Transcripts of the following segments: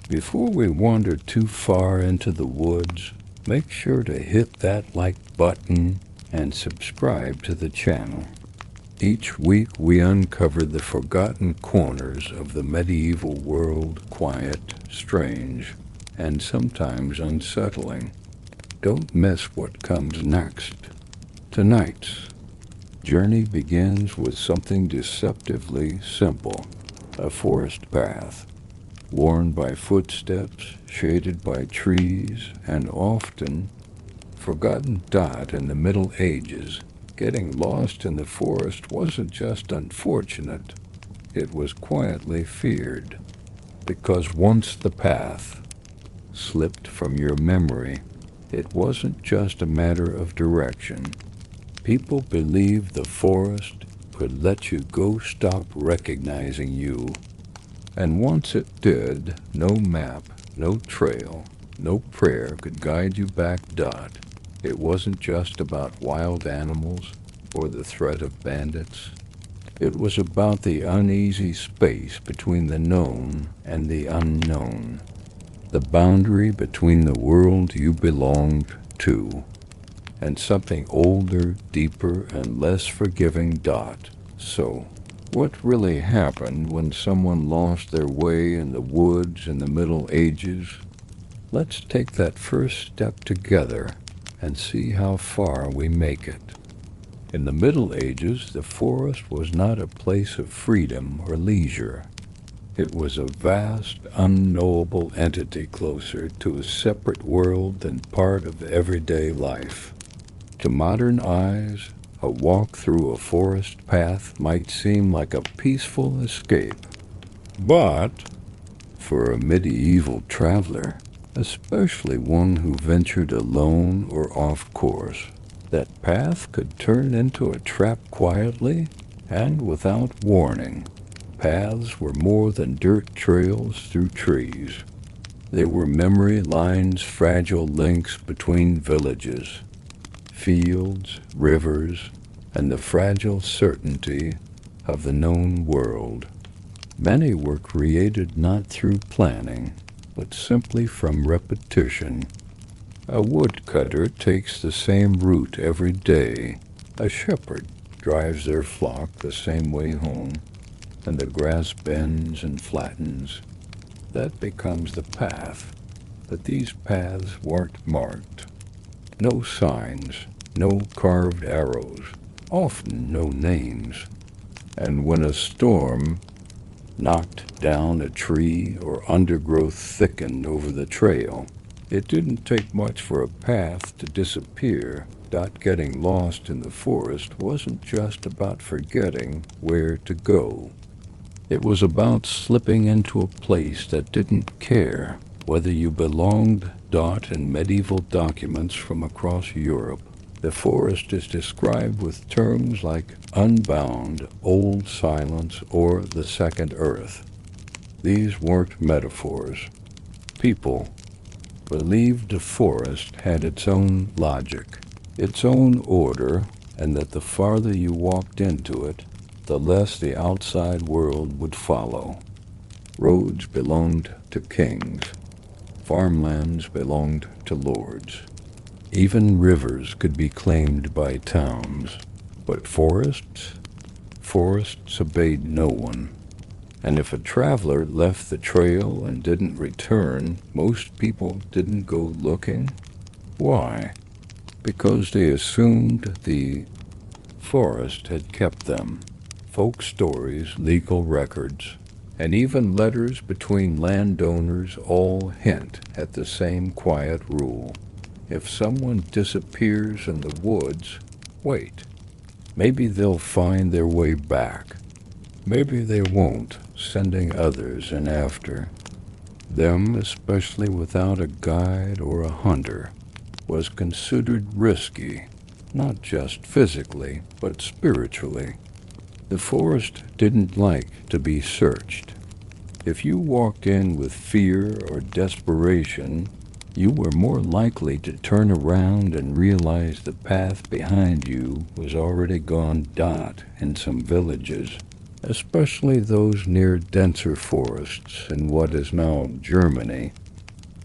Before we wander too far into the woods, make sure to hit that like button and subscribe to the channel. Each week we uncover the forgotten corners of the medieval world, quiet, strange, and sometimes unsettling. Don't miss what comes next. Tonight's journey begins with something deceptively simple, a forest path, worn by footsteps, shaded by trees, and often forgotten dot in the Middle Ages. Getting lost in the forest wasn't just unfortunate, it was quietly feared, because once the path slipped from your memory, it wasn't just a matter of direction. People believed the forest could let you go stop recognizing you. And once it did, no map, no trail, no prayer could guide you back. It wasn't just about wild animals or the threat of bandits. It was about the uneasy space between the known and the unknown, the boundary between the world you belonged to and something older, deeper, and less forgiving. So, what really happened when someone lost their way in the woods in the Middle Ages? Let's take that first step together and see how far we make it. In the Middle Ages, the forest was not a place of freedom or leisure. It was a vast, unknowable entity closer to a separate world than part of everyday life. To modern eyes, a walk through a forest path might seem like a peaceful escape. But for a medieval traveler, especially one who ventured alone or off course, that path could turn into a trap quietly and without warning. Paths were more than dirt trails through trees. They were memory lines, fragile links between villages, fields, rivers, and the fragile certainty of the known world. Many were created not through planning, but simply from repetition. A woodcutter takes the same route every day. A shepherd drives their flock the same way home, and the grass bends and flattens. That becomes the path. But these paths weren't marked. No signs, no carved arrows, often no names. And when a storm knocked down a tree or undergrowth thickened over the trail, it didn't take much for a path to disappear. Getting lost in the forest wasn't just about forgetting where to go. It was about slipping into a place that didn't care whether you belonged. In medieval documents from across Europe, the forest is described with terms like unbound, old silence, or the second earth. These weren't metaphors. People believed the forest had its own logic, its own order, and that the farther you walked into it, the less the outside world would follow. Roads belonged to kings. Farmlands belonged to lords. Even rivers could be claimed by towns. But forests obeyed no one. And if a traveler left the trail and didn't return, most people didn't go looking. Why? Because they assumed the forest had kept them. Folk stories, legal records, and even letters between landowners all hint at the same quiet rule. If someone disappears in the woods, wait. Maybe they'll find their way back. Maybe they won't, sending others in after. Them, especially without a guide or a hunter, was considered risky, not just physically, but spiritually. The forest didn't like to be searched. If you walked in with fear or desperation, you were more likely to turn around and realize the path behind you was already gone. In some villages, especially those near denser forests in what is now Germany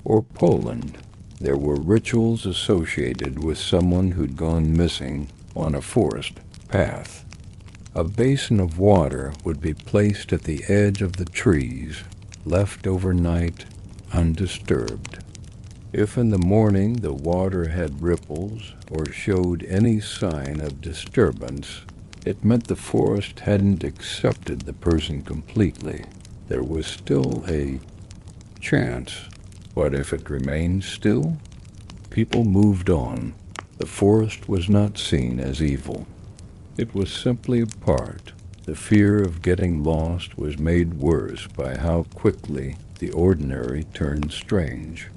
or Poland. There were rituals associated with someone who'd gone missing on a forest path. A basin of water would be placed at the edge of the trees, left overnight undisturbed. If in the morning the water had ripples or showed any sign of disturbance, it meant the forest hadn't accepted the person completely. There was still a chance. What if it remained still? People moved on. The forest was not seen as evil. It was simply a part. The fear of getting lost was made worse by how quickly the ordinary turned strange.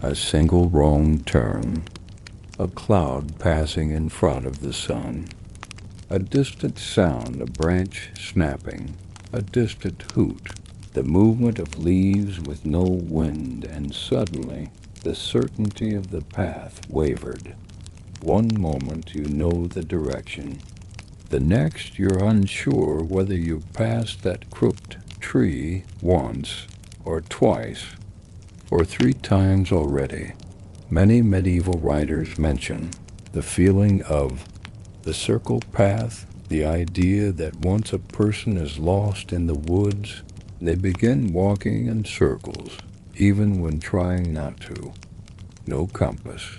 A single wrong turn, a cloud passing in front of the sun, a distant sound, a branch snapping, a distant hoot, the movement of leaves with no wind, and suddenly the certainty of the path wavered. One moment you know the direction. The next you're unsure whether you passed that crooked tree once or twice or 3 times already. Many medieval writers mention the feeling of the circle path, the idea that once a person is lost in the woods, they begin walking in circles, even when trying not to. No compass,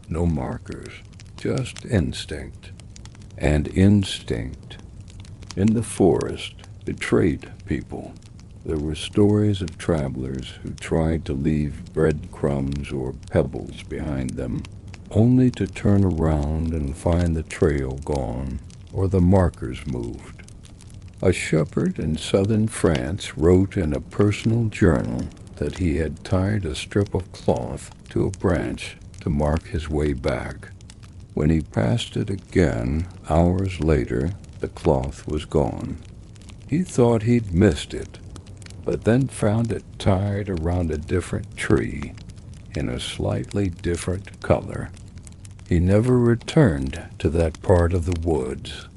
no markers, just instinct. And instinct in the forest betrayed people. There were stories of travelers who tried to leave breadcrumbs or pebbles behind them, only to turn around and find the trail gone or the markers moved. A shepherd in southern France wrote in a personal journal that he had tied a strip of cloth to a branch to mark his way back. When he passed it again, hours later, the cloth was gone. He thought he'd missed it, but then found it tied around a different tree in a slightly different color. He never returned to that part of the woods.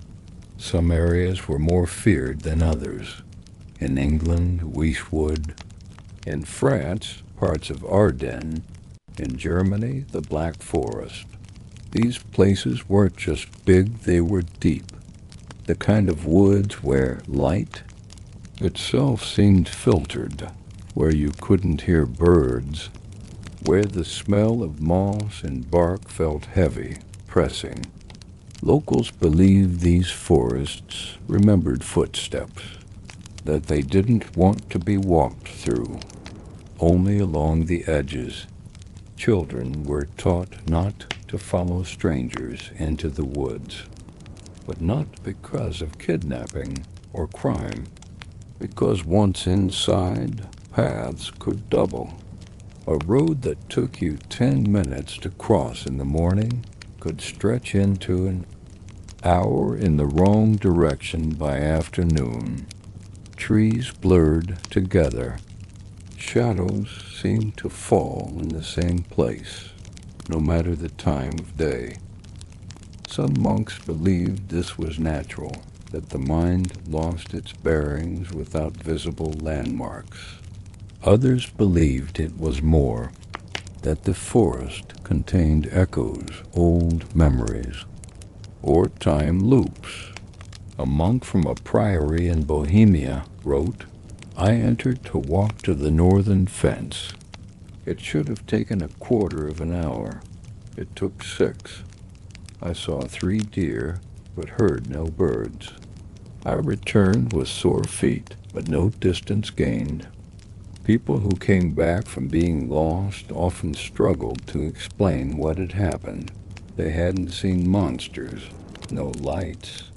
Some areas were more feared than others. In England, Weishwood. In France, parts of Ardennes. In Germany, the Black Forest. These places weren't just big, they were deep. The kind of woods where light itself seemed filtered, where you couldn't hear birds, where the smell of moss and bark felt heavy, pressing. Locals believed these forests remembered footsteps, that they didn't want to be walked through, only along the edges. Children were taught not to follow strangers into the woods, but not because of kidnapping or crime, because once inside, paths could double. A road that took you 10 minutes to cross in the morning could stretch into an hour in the wrong direction by afternoon. Trees blurred together. Shadows seemed to fall in the same place, no matter the time of day. Some monks believed this was natural, that the mind lost its bearings without visible landmarks. Others believed it was more, that the forest contained echoes, old memories, or time loops. A monk from a priory in Bohemia wrote, "I entered to walk to the northern fence. It should have taken a quarter of an hour. It took 6. I saw 3 deer, but heard no birds. I returned with sore feet, but no distance gained." People who came back from being lost often struggled to explain what had happened. They hadn't seen monsters, no lights,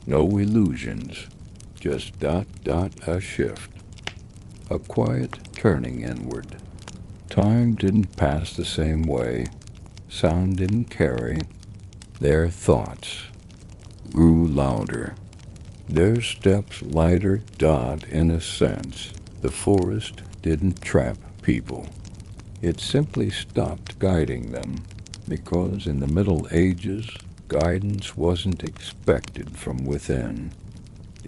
no illusions, just a shift, a quiet turning inward. Time didn't pass the same way. Sound didn't carry. Their thoughts grew louder. Their steps lighter. In a sense, the forest didn't trap people. It simply stopped guiding them, because in the Middle Ages, guidance wasn't expected from within.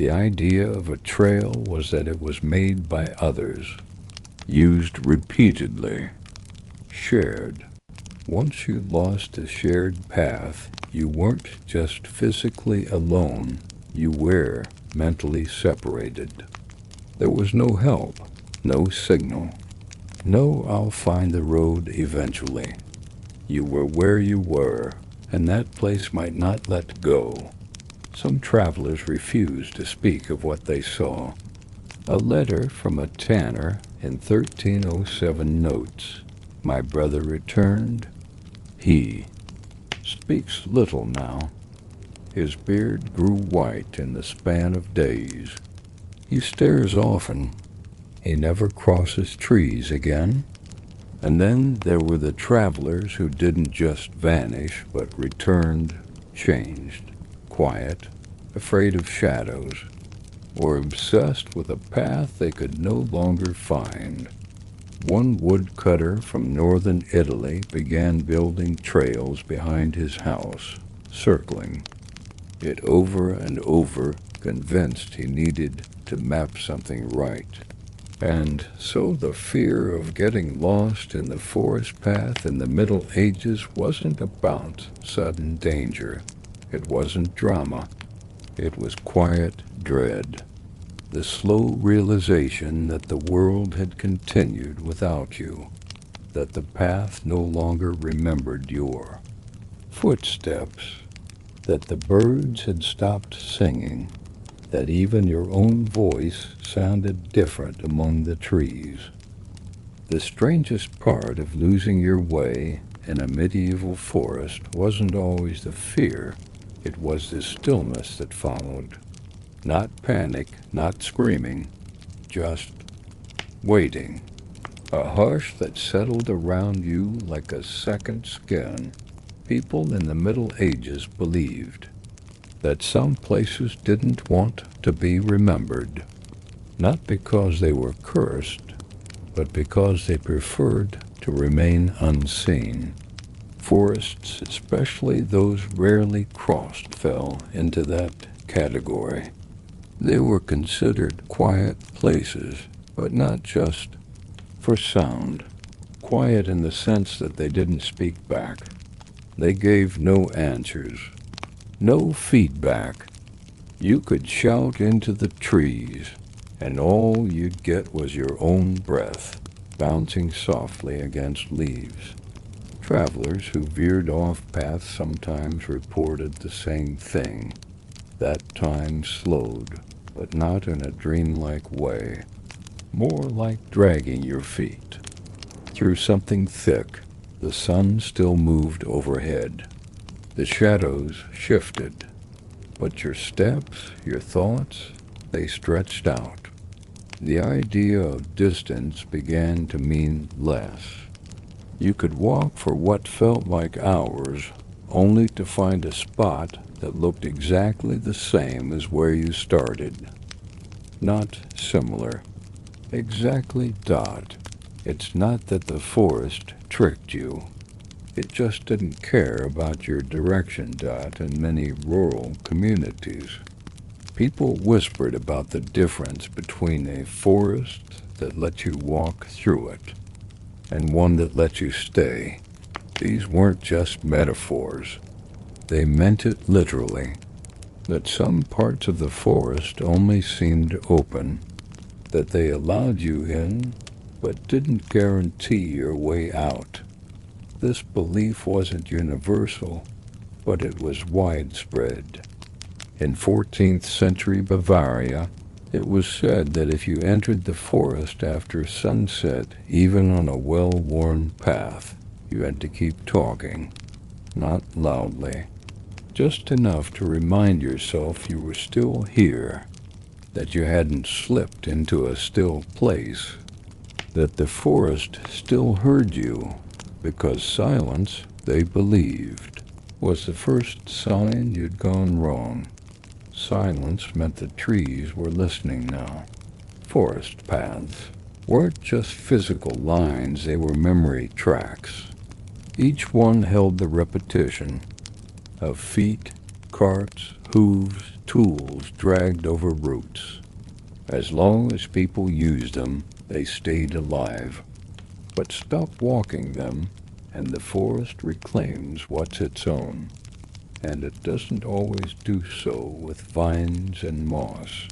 The idea of a trail was that it was made by others, used repeatedly, shared. Once you lost a shared path, you weren't just physically alone, you were mentally separated. There was no help, no signal, no "I'll find the road eventually." You were where you were, and that place might not let go. Some travelers refused to speak of what they saw. A letter from a tanner in 1307 notes, "My brother returned. He speaks little now. His beard grew white in the span of days. He stares often. He never crosses trees again." And then there were the travelers who didn't just vanish, but returned, changed, quiet, afraid of shadows, or obsessed with a path they could no longer find. One woodcutter from northern Italy began building trails behind his house, circling it over and over, convinced he needed to map something right. And so the fear of getting lost in the forest path in the Middle Ages wasn't about sudden danger. It wasn't drama. It was quiet dread. The slow realization that the world had continued without you, that the path no longer remembered your footsteps, that the birds had stopped singing, that even your own voice sounded different among the trees. The strangest part of losing your way in a medieval forest wasn't always the fear, it was the stillness that followed. Not panic, not screaming, just waiting. A hush that settled around you like a second skin. People in the Middle Ages believed that some places didn't want to be remembered, not because they were cursed, but because they preferred to remain unseen. Forests, especially those rarely crossed, fell into that category. They were considered quiet places, but not just for sound. Quiet in the sense that they didn't speak back. They gave no answers, no feedback. You could shout into the trees, and all you'd get was your own breath, bouncing softly against leaves. Travelers who veered off path sometimes reported the same thing. That time slowed, but not in a dreamlike way, more like dragging your feet through something thick. The sun still moved overhead. The shadows shifted, but your steps, your thoughts, they stretched out. The idea of distance began to mean less. You could walk for what felt like hours, only to find a spot that looked exactly the same as where you started. Not similar. Exactly dot. It's not that the forest tricked you. It just didn't care about your direction dot in many rural communities. People whispered about the difference between a forest that let you walk through it and one that let you stay. These weren't just metaphors. They meant it literally, that some parts of the forest only seemed open, that they allowed you in but didn't guarantee your way out. This belief wasn't universal, but it was widespread. In 14th century Bavaria, it was said that if you entered the forest after sunset, even on a well-worn path, you had to keep talking, not loudly, just enough to remind yourself you were still here, that you hadn't slipped into a still place, that the forest still heard you, because silence, they believed, was the first sign you'd gone wrong. Silence meant the trees were listening now. Forest paths weren't just physical lines, they were memory tracks. Each one held the repetition of feet carts, hooves, tools dragged over roots. As long as people used them, they stayed alive. But stop walking them, and the forest reclaims what's its own. And it doesn't always do so with vines and moss.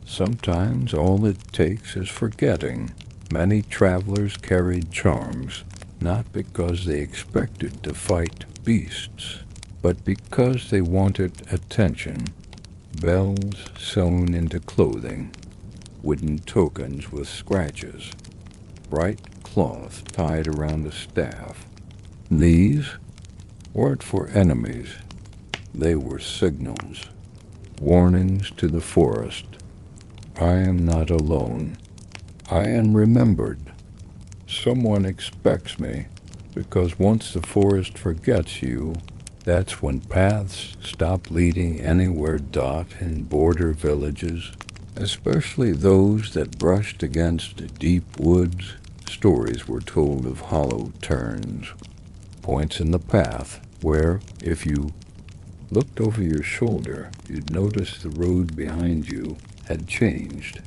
Sometimes all it takes is forgetting. Many travelers carried charms, not because they expected to fight beasts, but because they wanted attention. Bells sewn into clothing, wooden tokens with scratches, bright cloth tied around a staff. These weren't for enemies. They were signals, warnings to the forest. I am not alone. I am remembered. Someone expects me, because once the forest forgets you, that's when paths stop leading anywhere. In border villages, especially those that brushed against deep woods, stories were told of hollow turns, points in the path where, if you looked over your shoulder, you'd notice the road behind you had changed,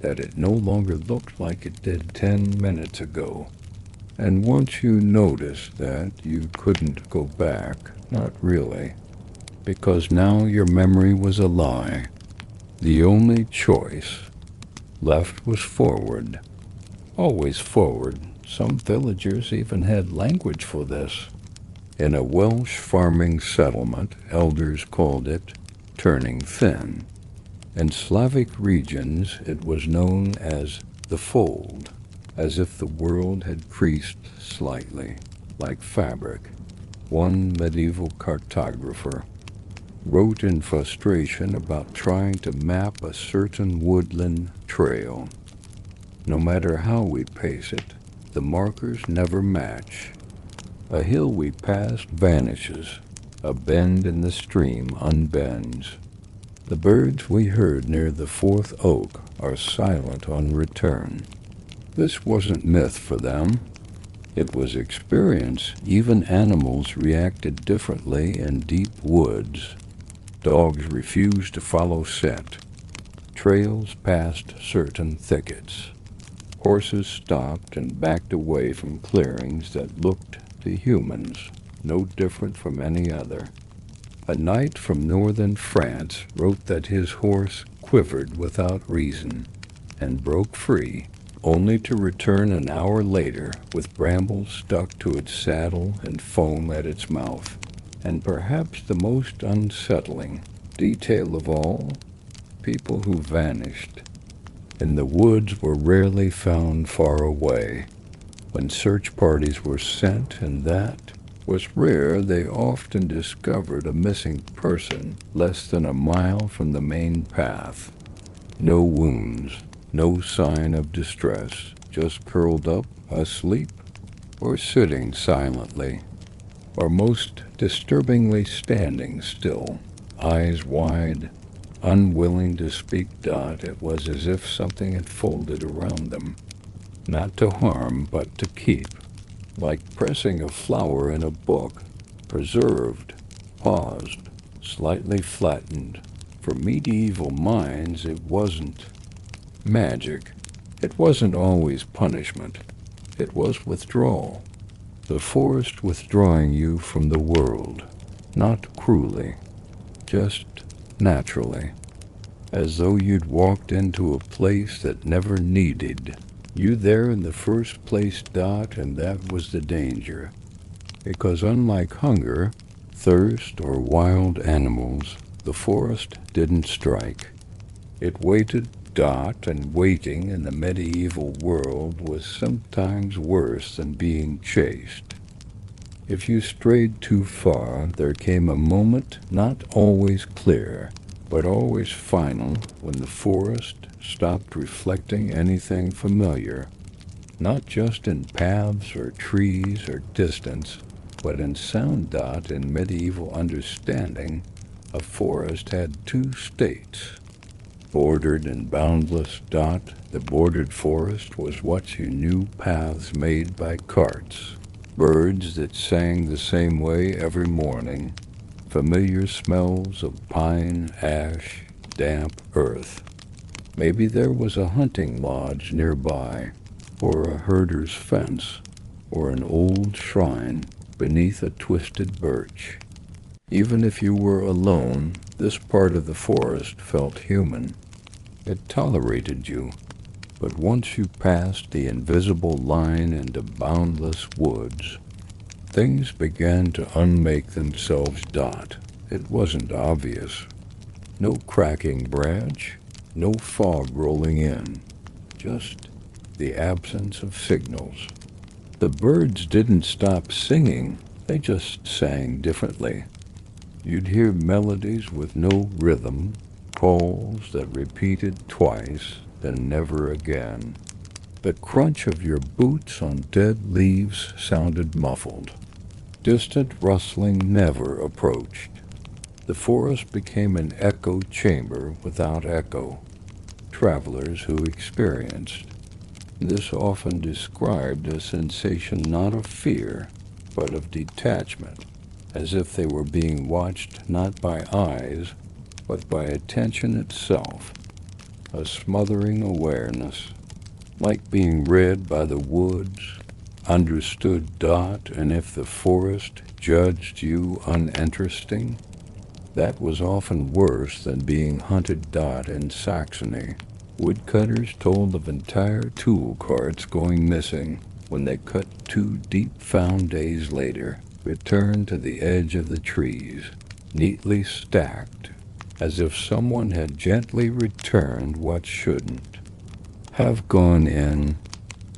that it no longer looked like it did 10 minutes ago. And once you noticed that, you couldn't go back, not really, because now your memory was a lie. The only choice left was forward, always forward. Some villagers even had language for this. In a Welsh farming settlement, elders called it turning thin. In Slavic regions, it was known as the fold, as if the world had creased slightly, like fabric. One medieval cartographer wrote in frustration about trying to map a certain woodland trail. No matter how we pace it, the markers never match. A hill we passed vanishes. A bend in the stream unbends. The birds we heard near the fourth oak are silent on return. This wasn't myth for them. It was experience. Even animals reacted differently in deep woods. Dogs refused to follow scent. Trails passed certain thickets. Horses stopped and backed away from clearings that looked to humans no different from any other. A knight from northern France wrote that his horse quivered without reason and broke free, only to return an hour later with brambles stuck to its saddle and foam at its mouth. And perhaps the most unsettling detail of all, people who vanished. In the woods were rarely found far away. When search parties were sent, and that was rare, they often discovered a missing person less than a mile from the main path. No wounds, no sign of distress, just curled up, asleep, or sitting silently, or most disturbingly standing still, eyes wide, unwilling to speak. It was as if something had folded around them, not to harm, but to keep, like pressing a flower in a book, preserved, paused, slightly flattened. For medieval minds, it wasn't magic. It wasn't always punishment. It was withdrawal. The forest withdrawing you from the world, not cruelly, just naturally, as though you'd walked into a place that never needed you there in the first place. And that was the danger, because unlike hunger, thirst, or wild animals, the forest didn't strike. It waited. And waiting in the medieval world was sometimes worse than being chased. If you strayed too far, there came a moment, not always clear, but always final, when the forest stopped reflecting anything familiar, not just in paths or trees or distance, but in sound. In medieval understanding, a forest had two states, bordered and boundless. The bordered forest was what you knew, paths made by carts, birds that sang the same way every morning, familiar smells of pine, ash, damp earth. Maybe there was a hunting lodge nearby, or a herder's fence, or an old shrine beneath a twisted birch. Even if you were alone, this part of the forest felt human. It tolerated you, but once you passed the invisible line into boundless woods, things began to unmake themselves. It wasn't obvious. No cracking branch, no fog rolling in, just the absence of signals. The birds didn't stop singing, they just sang differently. You'd hear melodies with no rhythm, calls that repeated twice, then never again. The crunch of your boots on dead leaves sounded muffled. Distant rustling never approached. The forest became an echo chamber without echo. Travelers who experienced this often described a sensation not of fear, but of detachment, as if they were being watched not by eyes, but by attention itself, a smothering awareness, like being read by the woods, understood. And if the forest judged you uninteresting, that was often worse than being hunted. In Saxony, woodcutters told of entire tool carts going missing when they cut too deep. Found days later, returned to the edge of the trees, neatly stacked, as if someone had gently returned what shouldn't have gone in.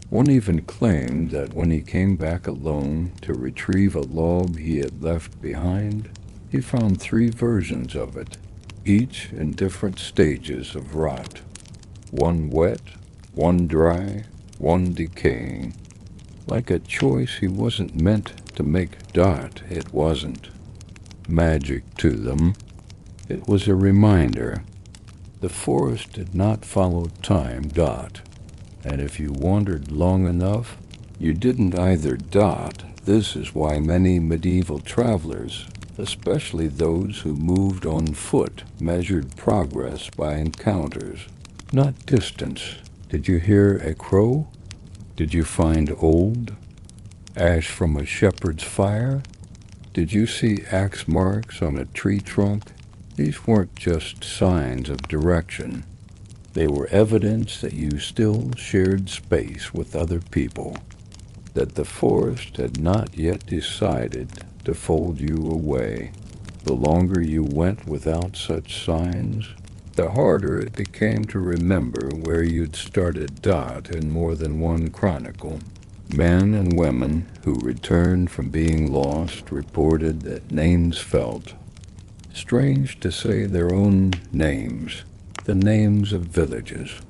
One even claimed that when he came back alone to retrieve a log he had left behind, he found 3 versions of it, each in different stages of rot. One wet, one dry, one decaying. Like a choice he wasn't meant to make. It wasn't magic to them. It was a reminder. The forest did not follow time. And if you wandered long enough, you didn't either. This is why many medieval travelers, especially those who moved on foot, measured progress by encounters, not distance. Did you hear a crow? Did you find old ash from a shepherd's fire? Did you see axe marks on a tree trunk? These weren't just signs of direction. They were evidence that you still shared space with other people, that the forest had not yet decided to fold you away. The longer you went without such signs, the harder it became to remember where you'd started. In more than one chronicle, men and women who returned from being lost reported that names felt strange to say. Their own names, the names of villages.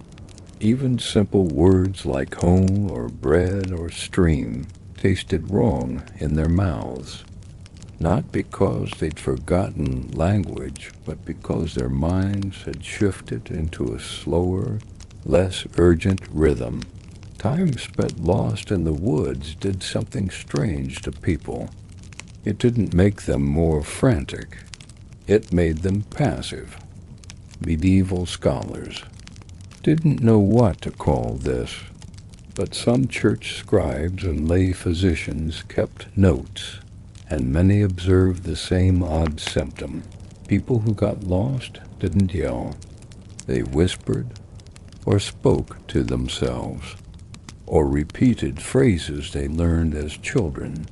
Even simple words like home or bread or stream tasted wrong in their mouths. Not because they'd forgotten language, but because their minds had shifted into a slower, less urgent rhythm. Time spent lost in the woods did something strange to people. It didn't make them more frantic. It made them passive. Medieval scholars didn't know what to call this, but some church scribes and lay physicians kept notes, and many observed the same odd symptom. People who got lost didn't yell. They whispered or spoke to themselves, or repeated phrases they learned as children,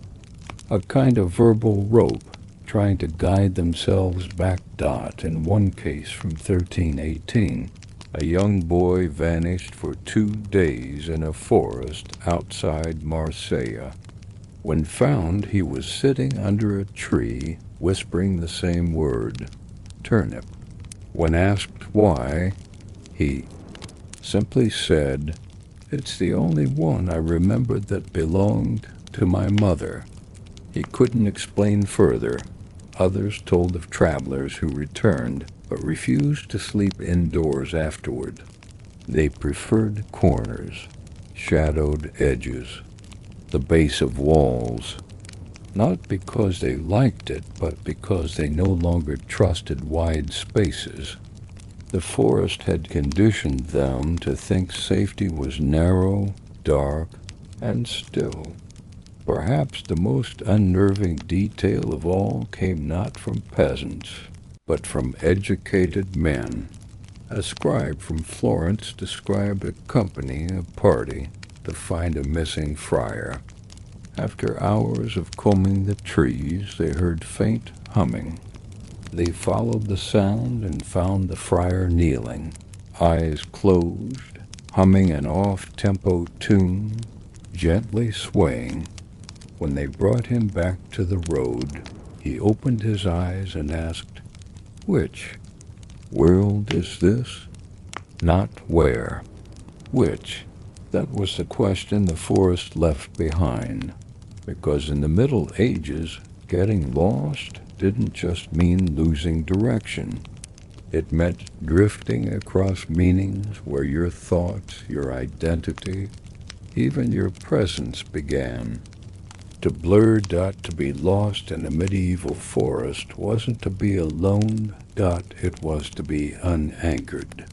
a kind of verbal rope, trying to guide themselves back. In one case from 1318, a young boy vanished for 2 days in a forest outside Marseille. When found, he was sitting under a tree, whispering the same word, turnip. When asked why, he simply said, "It's the only one I remembered that belonged to my mother." He couldn't explain further. Others told of travelers who returned, but refused to sleep indoors afterward. They preferred corners, shadowed edges, the base of walls, not because they liked it, but because they no longer trusted wide spaces. The forest had conditioned them to think safety was narrow, dark, and still. Perhaps the most unnerving detail of all came not from peasants, but from educated men. A scribe from Florence described accompanying a party to find a missing friar. After hours of combing the trees, they heard faint humming. They followed the sound and found the friar kneeling, eyes closed, humming an off-tempo tune, gently swaying. When they brought him back to the road, he opened his eyes and asked, "Which world is this?" Not where. Which? That was the question the forest left behind. Because in the Middle Ages, getting lost didn't just mean losing direction. It meant drifting across meanings where your thoughts, your identity, even your presence began. To blur. To be lost in a medieval forest wasn't to be alone. It was to be unanchored.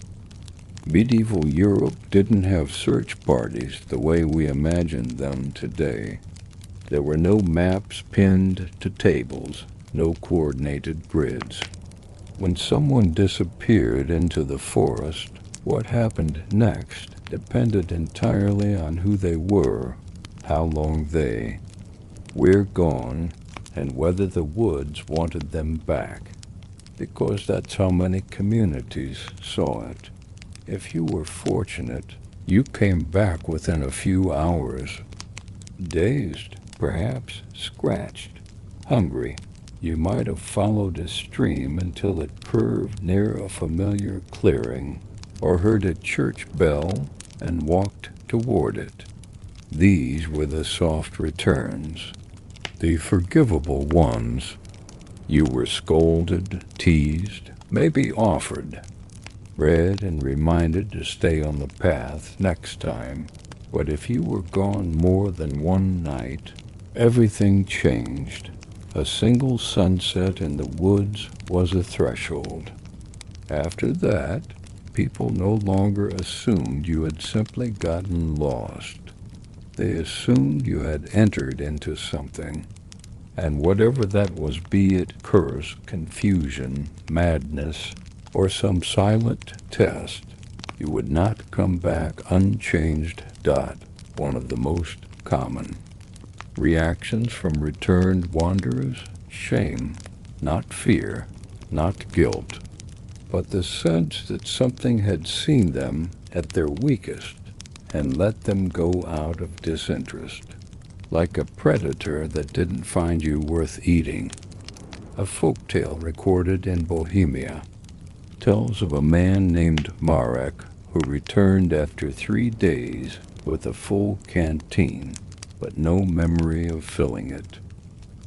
Medieval Europe didn't have search parties the way we imagine them today. There were no maps pinned to tables, no coordinated grids. When someone disappeared into the forest, what happened next depended entirely on who they were, how long they were gone, and whether the woods wanted them back, because that's how many communities saw it. If you were fortunate, you came back within a few hours. Dazed, perhaps scratched, hungry, you might have followed a stream until it curved near a familiar clearing, or heard a church bell and walked toward it. These were the soft returns, the forgivable ones. You were scolded, teased, maybe offered, read and reminded to stay on the path next time. But if you were gone more than one night, everything changed. A single sunset in the woods was a threshold. After that, people no longer assumed you had simply gotten lost. They assumed you had entered into something. And whatever that was, be it curse, confusion, madness, or some silent test, you would not come back unchanged. One of the most common reactions from returned wanderers: shame, not fear, not guilt, but the sense that something had seen them at their weakest and let them go out of disinterest, like a predator that didn't find you worth eating. A folk tale recorded in Bohemia tells of a man named Marek who returned after 3 days with a full canteen, but no memory of filling it.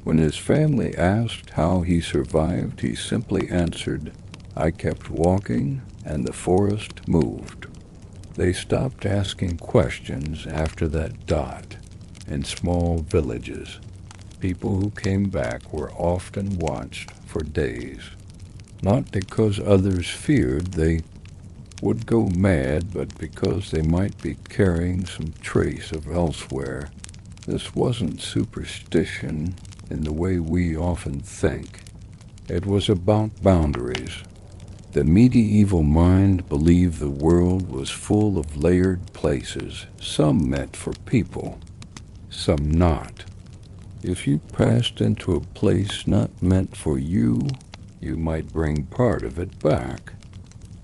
When his family asked how he survived, he simply answered, "I kept walking and the forest moved." They stopped asking questions after that. In small villages, people who came back were often watched for days, not because others feared they would go mad, but because they might be carrying some trace of elsewhere. This wasn't superstition in the way we often think. It was about boundaries. The medieval mind believed the world was full of layered places, some meant for people, some not. If you passed into a place not meant for you, you might bring part of it back.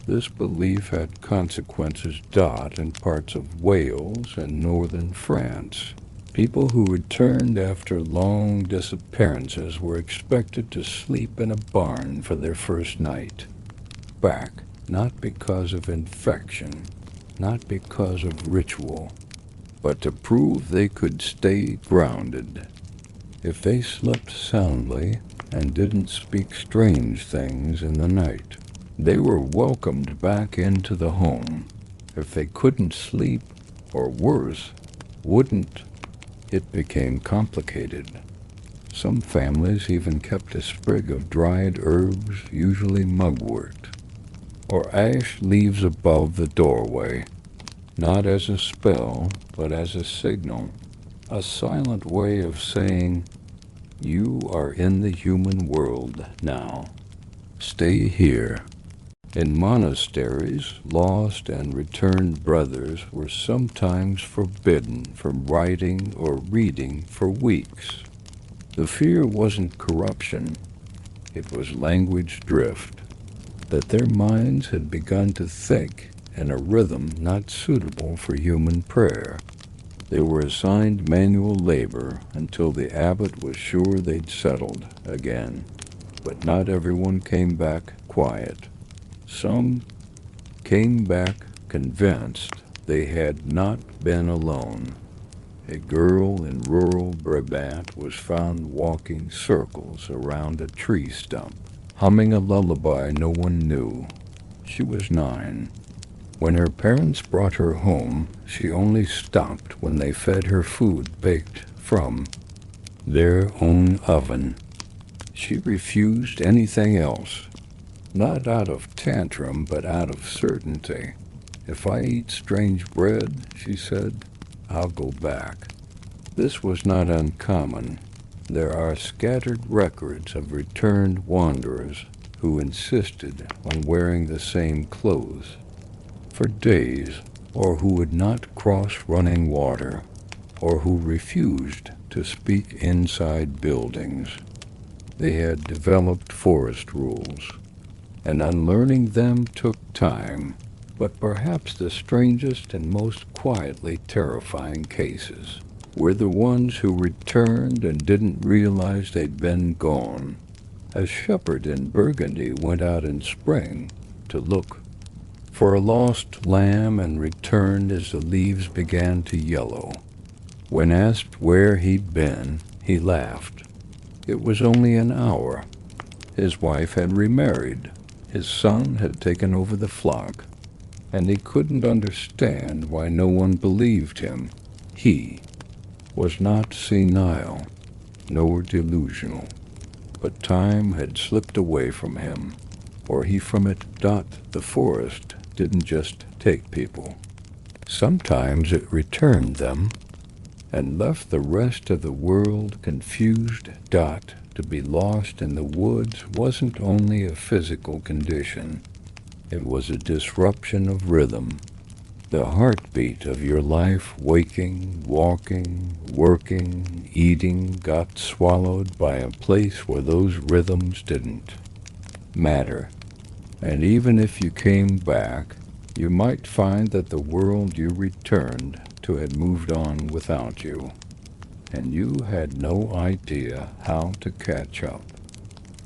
This belief had consequences. In parts of Wales and northern France. People who returned after long disappearances were expected to sleep in a barn for their first night. Back, not because of infection, not because of ritual, but to prove they could stay grounded. If they slept soundly and didn't speak strange things in the night, they were welcomed back into the home. If they couldn't sleep, or worse, wouldn't, it became complicated. Some families even kept a sprig of dried herbs, usually mugwort, or ash leaves above the doorway, not as a spell, but as a signal, a silent way of saying, "You are in the human world now. Stay here." In monasteries, lost and returned brothers were sometimes forbidden from writing or reading for weeks. The fear wasn't corruption, it was language drift, that their minds had begun to think in a rhythm not suitable for human prayer. They were assigned manual labor until the abbot was sure they'd settled again. But not everyone came back quiet. Some came back convinced they had not been alone. A girl in rural Brabant was found walking circles around a tree stump, humming a lullaby no one knew. She was 9. When her parents brought her home, she only stopped when they fed her food baked from their own oven. She refused anything else, not out of tantrum, but out of certainty. "If I eat strange bread," she said, "I'll go back." This was not uncommon. There are scattered records of returned wanderers who insisted on wearing the same clothes for days, or who would not cross running water, or who refused to speak inside buildings. They had developed forest rules, and unlearning them took time. But perhaps the strangest and most quietly terrifying cases were the ones who returned and didn't realize they'd been gone. A shepherd in Burgundy went out in spring to look for a lost lamb and returned as the leaves began to yellow. When asked where he'd been, he laughed. It was only an hour. His wife had remarried. His son had taken over the flock, and he couldn't understand why no one believed him. He was not senile, nor delusional, but time had slipped away from him, or he from it. The forest didn't just take people. Sometimes it returned them and left the rest of the world confused. To be lost in the woods wasn't only a physical condition, it was a disruption of rhythm. The heartbeat of your life, waking, walking, working, eating, got swallowed by a place where those rhythms didn't matter. And even if you came back, you might find that the world you returned to had moved on without you, and you had no idea how to catch up.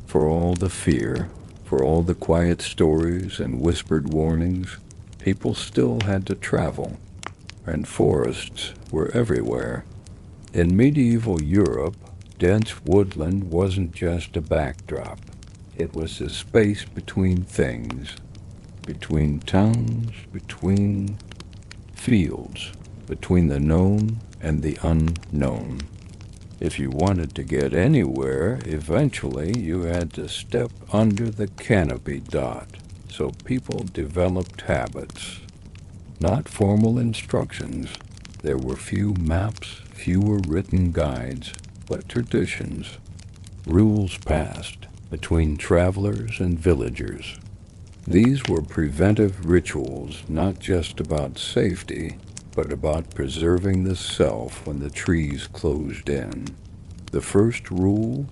For all the fear, for all the quiet stories and whispered warnings, people still had to travel, and forests were everywhere. In medieval Europe, dense woodland wasn't just a backdrop. It was the space between things, between towns, between fields, between the known and the unknown. If you wanted to get anywhere, eventually you had to step under the canopy. So people developed habits, not formal instructions. There were few maps, fewer written guides, but traditions, rules passed between travelers and villagers. These were preventive rituals, not just about safety, but about preserving the self when the trees closed in. The first rule: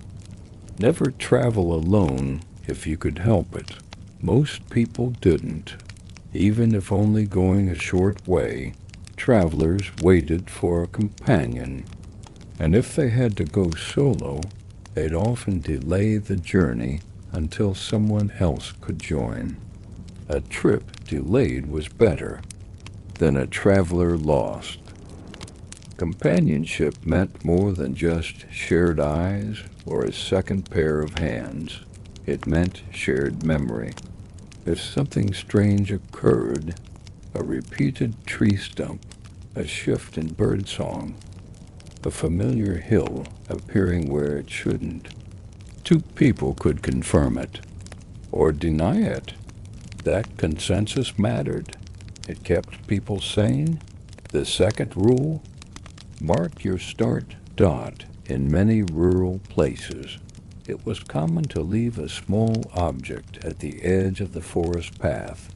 never travel alone if you could help it. Most people didn't. Even if only going a short way, travelers waited for a companion. And if they had to go solo, they'd often delay the journey until someone else could join. A trip delayed was better than a traveler lost. Companionship meant more than just shared eyes or a second pair of hands. It meant shared memory. If something strange occurred, a repeated tree stump, a shift in birdsong, a familiar hill appearing where it shouldn't. Two people could confirm it, or deny it. That consensus mattered. It kept people sane. The second rule: mark your start dot. In many rural places, it was common to leave a small object at the edge of the forest path.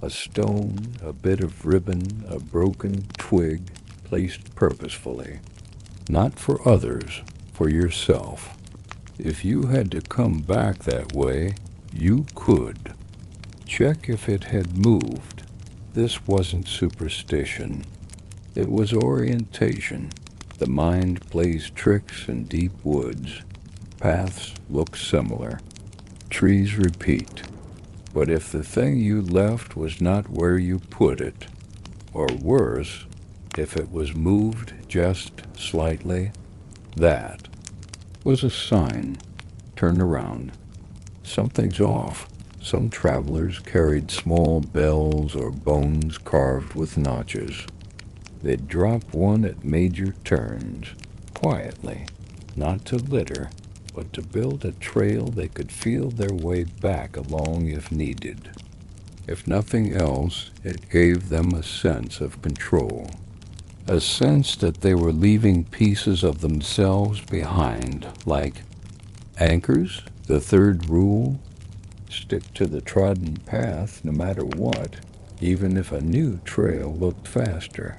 A stone, a bit of ribbon, a broken twig, placed purposefully. Not for others, for yourself. If you had to come back that way, you could. Check if it had moved. This wasn't superstition. It was orientation. The mind plays tricks in deep woods. Paths look similar. Trees repeat. But if the thing you left was not where you put it, or worse, if it was moved just slightly, that was a sign. Turn around. Something's off. Some travelers carried small bells or bones carved with notches. They'd drop one at major turns, quietly, not to litter, but to build a trail they could feel their way back along if needed. If nothing else, it gave them a sense of control, a sense that they were leaving pieces of themselves behind, like anchors. The third rule: stick to the trodden path no matter what, even if a new trail looked faster,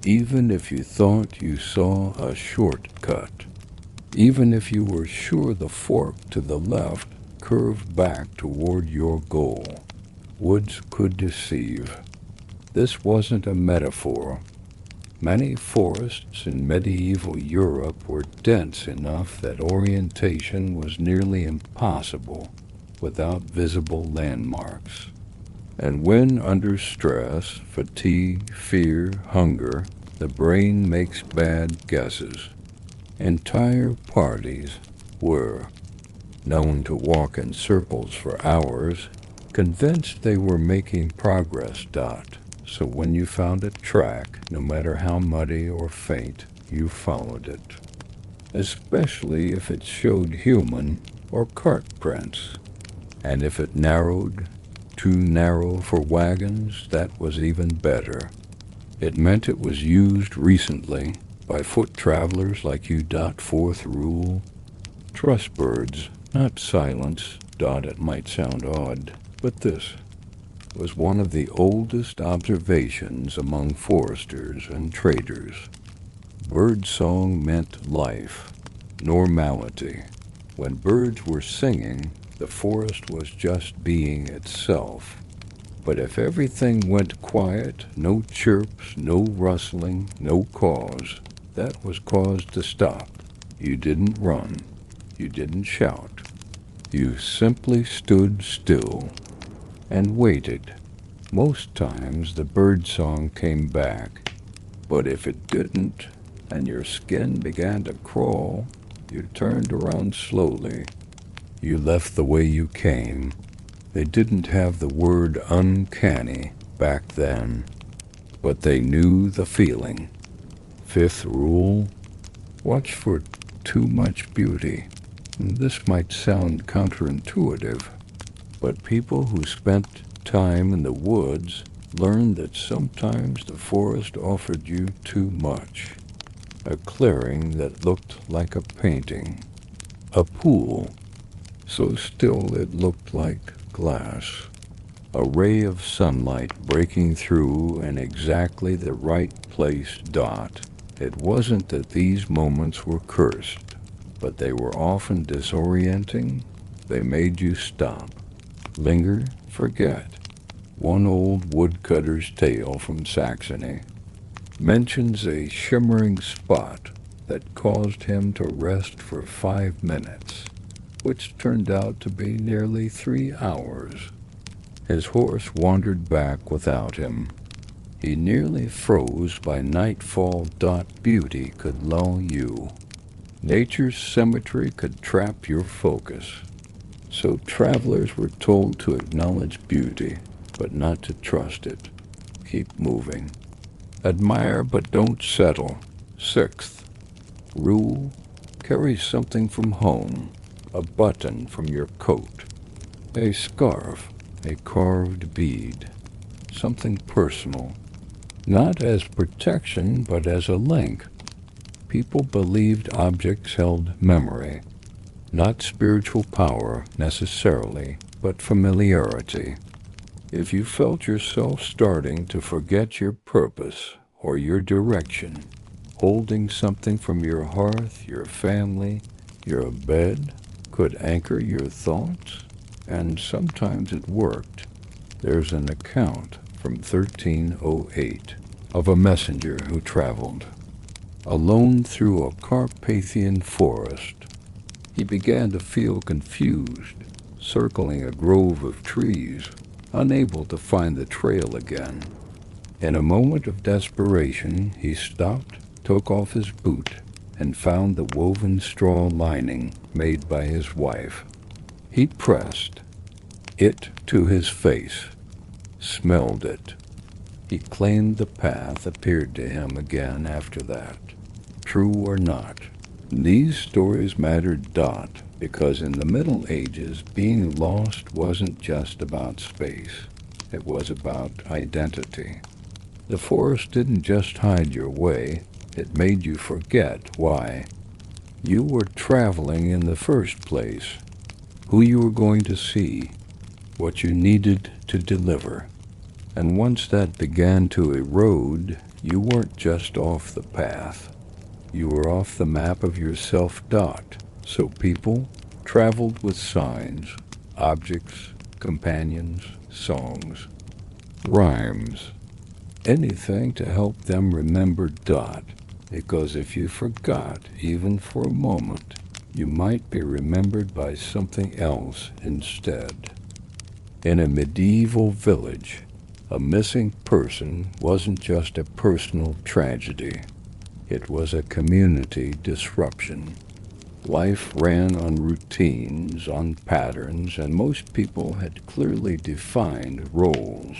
even if you thought you saw a shortcut. Even if you were sure the fork to the left curved back toward your goal. Woods could deceive. This wasn't a metaphor. Many forests in medieval Europe were dense enough that orientation was nearly impossible without visible landmarks. And when under stress, fatigue, fear, hunger, the brain makes bad guesses. Entire parties were known to walk in circles for hours, convinced they were making progress. So when you found a track, no matter how muddy or faint, you followed it, especially if it showed human or cart prints. And if it narrowed, too narrow for wagons, that was even better. It meant it was used recently by foot travelers like you. Fourth rule: trust birds, not silence. It might sound odd, but this was one of the oldest observations among foresters and traders. Bird song meant life, normality. When birds were singing, the forest was just being itself. But if everything went quiet, no chirps, no rustling, no cause, that was cause to stop. You didn't run. You didn't shout. You simply stood still and waited. Most times the birdsong came back, but if it didn't, and your skin began to crawl, you turned around slowly. You left the way you came. They didn't have the word uncanny back then, but they knew the feeling. Fifth rule: watch for too much beauty. This might sound counterintuitive, but people who spent time in the woods learned that sometimes the forest offered you too much. A clearing that looked like a painting. A pool so still it looked like glass. A ray of sunlight breaking through in exactly the right place. It wasn't that these moments were cursed, but they were often disorienting. They made you stop, linger, forget. One old woodcutter's tale from Saxony mentions a shimmering spot that caused him to rest for 5 minutes, which turned out to be nearly 3 hours. His horse wandered back without him. He nearly froze by nightfall. Beauty could lull you. Nature's symmetry could trap your focus. So travelers were told to acknowledge beauty, but not to trust it. Keep moving. Admire, but don't settle. Sixth, rule: carry something from home, a button from your coat, a scarf, a carved bead, something personal, not as protection but as a link. People believed objects held memory, not spiritual power necessarily, but familiarity. If you felt yourself starting to forget your purpose or your direction, holding something from your hearth, your family, your bed could anchor your thoughts, and sometimes it worked. There's an account from 1308 of a messenger who traveled alone through a Carpathian forest. He began to feel confused, circling a grove of trees, unable to find the trail again. In a moment of desperation, he stopped, took off his boot, and found the woven straw lining made by his wife. He pressed it to his face, smelled it. He claimed the path appeared to him again after that. True or not, these stories mattered because in the Middle Ages, being lost wasn't just about space. It was about identity. The forest didn't just hide your way, it made you forget why you were traveling in the first place, who you were going to see, what you needed to deliver. And once that began to erode, you weren't just off the path. You were off the map of yourself. So people traveled with signs, objects, companions, songs, rhymes, anything to help them remember. Because if you forgot, even for a moment, you might be remembered by something else instead. In a medieval village, a missing person wasn't just a personal tragedy. It was a community disruption. Life ran on routines, on patterns, and most people had clearly defined roles.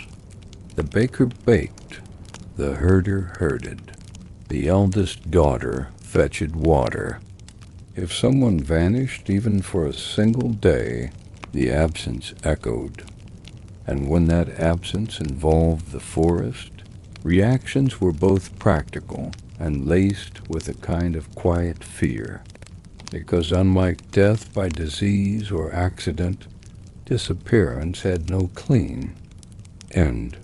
The baker baked, the herder herded, the eldest daughter fetched water. If someone vanished even for a single day, the absence echoed. And when that absence involved the forest, reactions were both practical and laced with a kind of quiet fear. Because unlike death by disease or accident, disappearance had no clean end.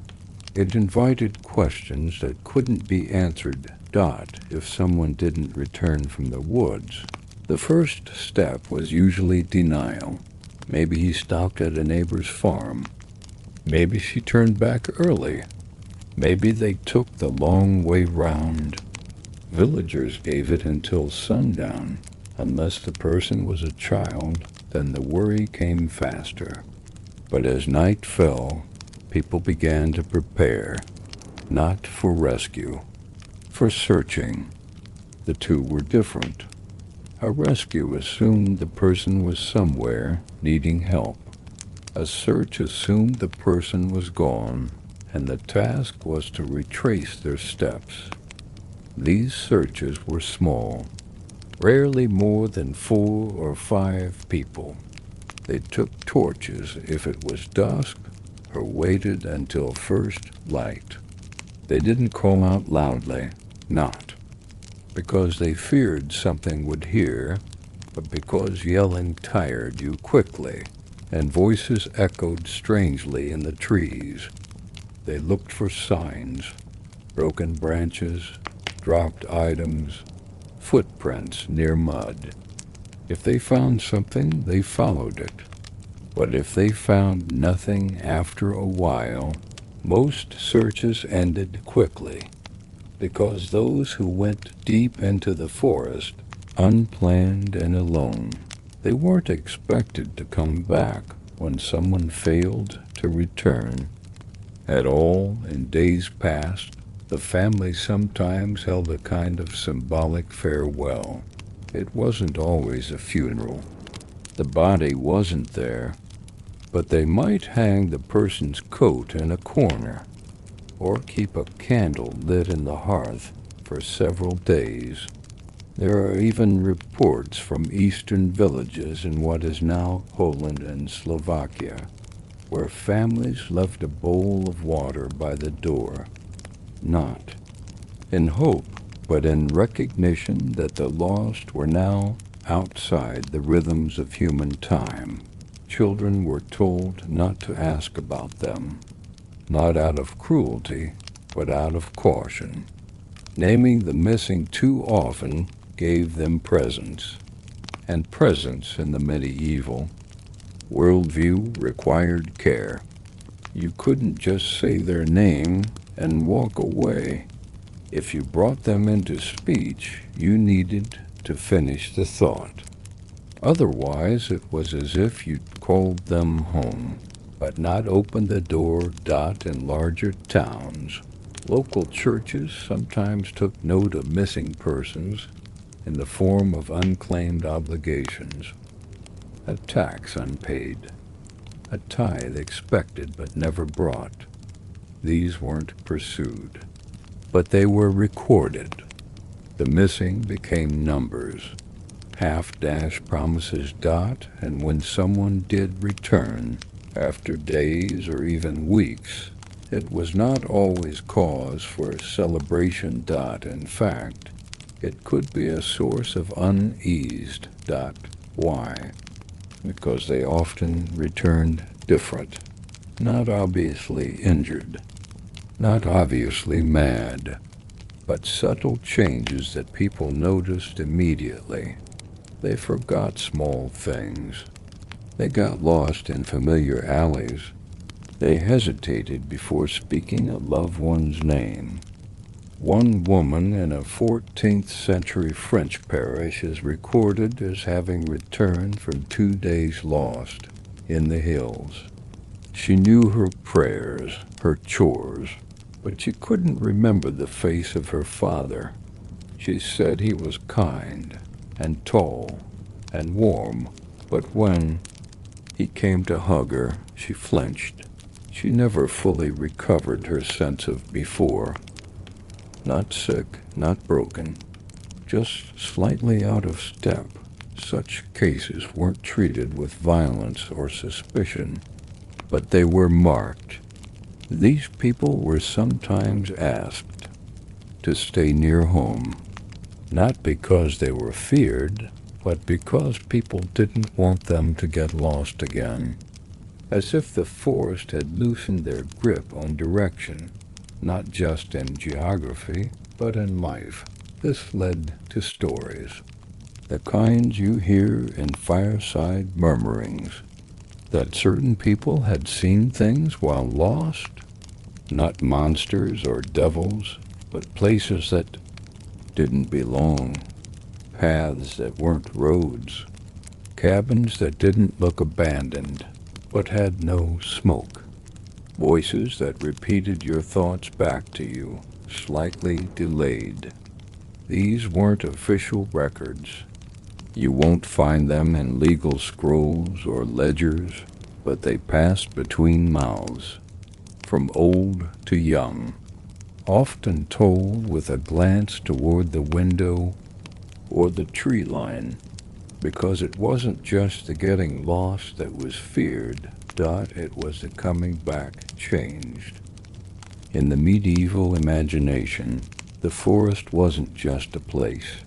It invited questions that couldn't be answered. If someone didn't return from the woods, the first step was usually denial. Maybe he stopped at a neighbor's farm. Maybe she turned back early. Maybe they took the long way round. Villagers gave it until sundown. Unless the person was a child, then the worry came faster. But as night fell, people began to prepare, not for rescue, for searching. The two were different. A rescue assumed the person was somewhere needing help. A search assumed the person was gone, and the task was to retrace their steps. These searches were small, rarely more than 4 or 5 people. They took torches if it was dusk, or waited until first light. They didn't call out loudly, not because they feared something would hear, but because yelling tired you quickly, and voices echoed strangely in the trees. They looked for signs, broken branches, dropped items, footprints near mud. If they found something, they followed it. But if they found nothing after a while, most searches ended quickly, because those who went deep into the forest, unplanned and alone, they weren't expected to come back when someone failed to return. At all, in days past, the family sometimes held a kind of symbolic farewell. It wasn't always a funeral. The body wasn't there, but they might hang the person's coat in a corner, or keep a candle lit in the hearth for several days. There are even reports from eastern villages in what is now Poland and Slovakia, where families left a bowl of water by the door, not in hope, but in recognition that the lost were now outside the rhythms of human time. Children were told not to ask about them, not out of cruelty, but out of caution. Naming the missing too often gave them presence, and presence in the medieval worldview required care. You couldn't just say their name and walk away. If you brought them into speech, you needed to finish the thought. Otherwise, it was as if you'd called them home, but not opened the door. In larger towns, local churches sometimes took note of missing persons in the form of unclaimed obligations, a tax unpaid, a tithe expected but never brought. These weren't pursued, but they were recorded. The missing became numbers, half-dash promises. And when someone did return, after days or even weeks, it was not always cause for celebration. In fact, it could be a source of unease. Why? Because they often returned different, not obviously injured, not obviously mad, but subtle changes that people noticed immediately. They forgot small things. They got lost in familiar alleys. They hesitated before speaking a loved one's name. One woman in a 14th century French parish is recorded as having returned from 2 days lost in the hills. She knew her prayers, her chores, but she couldn't remember the face of her father. She said he was kind and tall and warm, but when he came to hug her, she flinched. She never fully recovered her sense of before. Not sick, not broken, just slightly out of step. Such cases weren't treated with violence or suspicion, but they were marked. These people were sometimes asked to stay near home, not because they were feared, but because people didn't want them to get lost again, as if the forest had loosened their grip on direction, not just in geography, but in life. This led to stories, the kinds you hear in fireside murmurings, that certain people had seen things while lost, not monsters or devils, but places that didn't belong, paths that weren't roads, cabins that didn't look abandoned, but had no smoke, voices that repeated your thoughts back to you, slightly delayed. These weren't official records. You won't find them in legal scrolls or ledgers, but they passed between mouths, from old to young, often told with a glance toward the window or the tree line, because it wasn't just the getting lost that was feared. It was the coming back changed. In the medieval imagination, the forest wasn't just a place.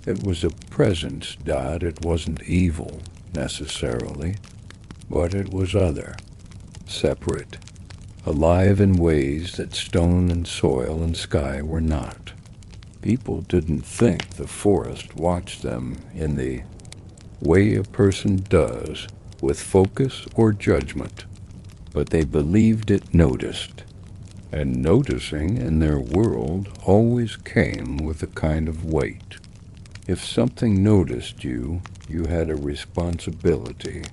It was a presence. It wasn't evil, necessarily, but it was other, separate, alive in ways that stone and soil and sky were not. People didn't think the forest watched them in the way a person does, with focus or judgment, but they believed it noticed. And noticing in their world always came with a kind of weight. If something noticed you, you had a responsibility.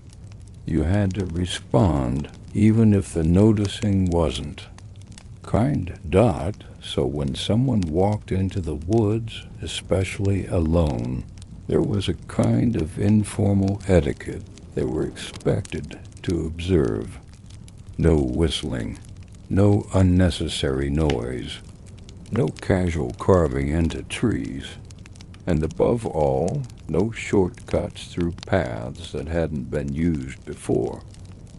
You had to respond, even if the noticing wasn't kind. So when someone walked into the woods, especially alone, there was a kind of informal etiquette they were expected to observe. No whistling, no unnecessary noise, no casual carving into trees. And above all, no shortcuts through paths that hadn't been used before,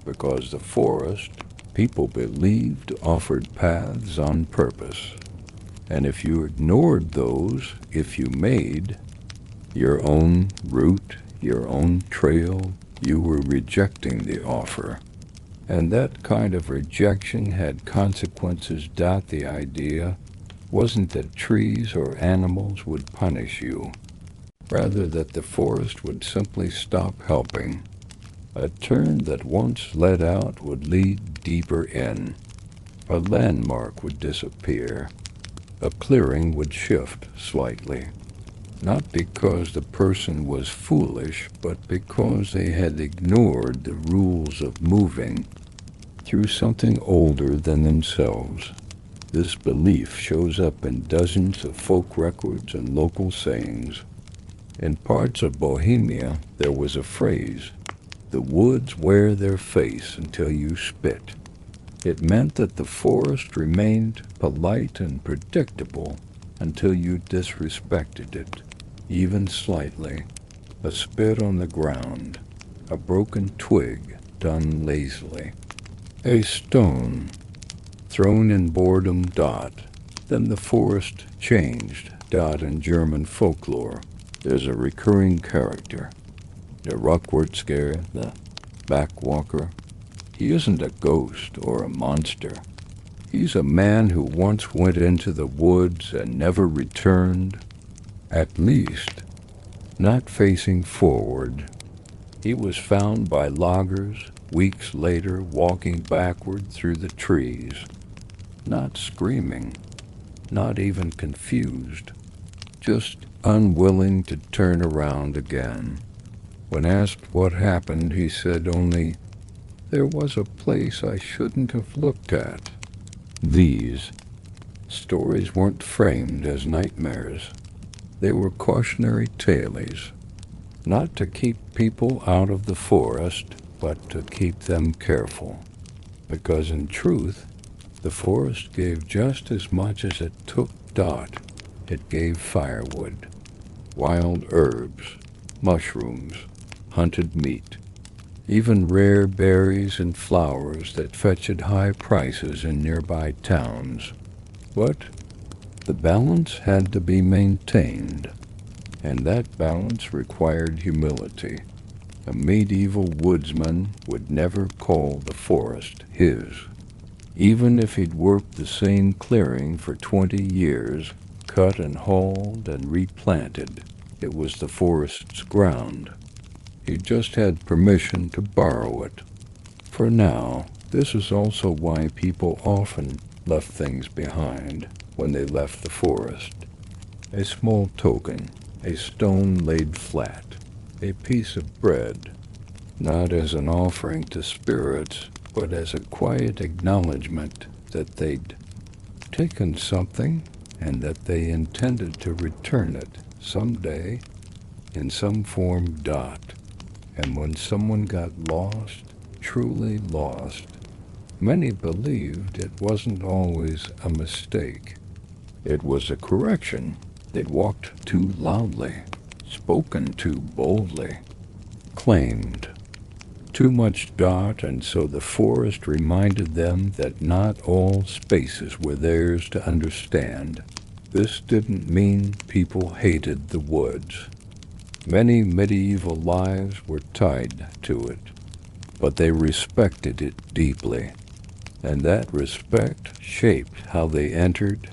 because the forest, people believed, offered paths on purpose. And if you ignored those, if you made your own route, your own trail, you were rejecting the offer. And that kind of rejection had consequences. The idea wasn't that trees or animals would punish you, rather that the forest would simply stop helping. A turn that once led out would lead deeper in. A landmark would disappear. A clearing would shift slightly. Not because the person was foolish, but because they had ignored the rules of moving through something older than themselves. This belief shows up in dozens of folk records and local sayings. In parts of Bohemia, there was a phrase, "The woods wear their face until you spit." It meant that the forest remained polite and predictable until you disrespected it, even slightly. A spit on the ground, a broken twig done lazily, a stone thrown in boredom. Then the forest changed. In German folklore, there's a recurring character, the Rückwärtsgeher, the backwalker. He isn't a ghost or a monster. He's a man who once went into the woods and never returned, at least not facing forward. He was found by loggers weeks later walking backward through the trees, not screaming, not even confused, just unwilling to turn around again. When asked what happened, he said only, "There was a place I shouldn't have looked at." These stories weren't framed as nightmares. They were cautionary tales, not to keep people out of the forest, but to keep them careful. Because in truth, the forest gave just as much as it took. It gave firewood, wild herbs, mushrooms, hunted meat, even rare berries and flowers that fetched high prices in nearby towns. But the balance had to be maintained, and that balance required humility. A medieval woodsman would never call the forest his. Even if he'd worked the same clearing for 20 years, cut and hauled and replanted, it was the forest's ground. He just had permission to borrow it. For now, this is also why people often left things behind when they left the forest. A small token, a stone laid flat, a piece of bread, not as an offering to spirits, but as a quiet acknowledgement that they'd taken something and that they intended to return it someday in some form. And when someone got lost, truly lost, many believed it wasn't always a mistake. It was a correction. They'd walked too loudly, spoken too boldly, claimed too much. And so the forest reminded them that not all spaces were theirs to understand. This didn't mean people hated the woods. Many medieval lives were tied to it, but they respected it deeply, and that respect shaped how they entered,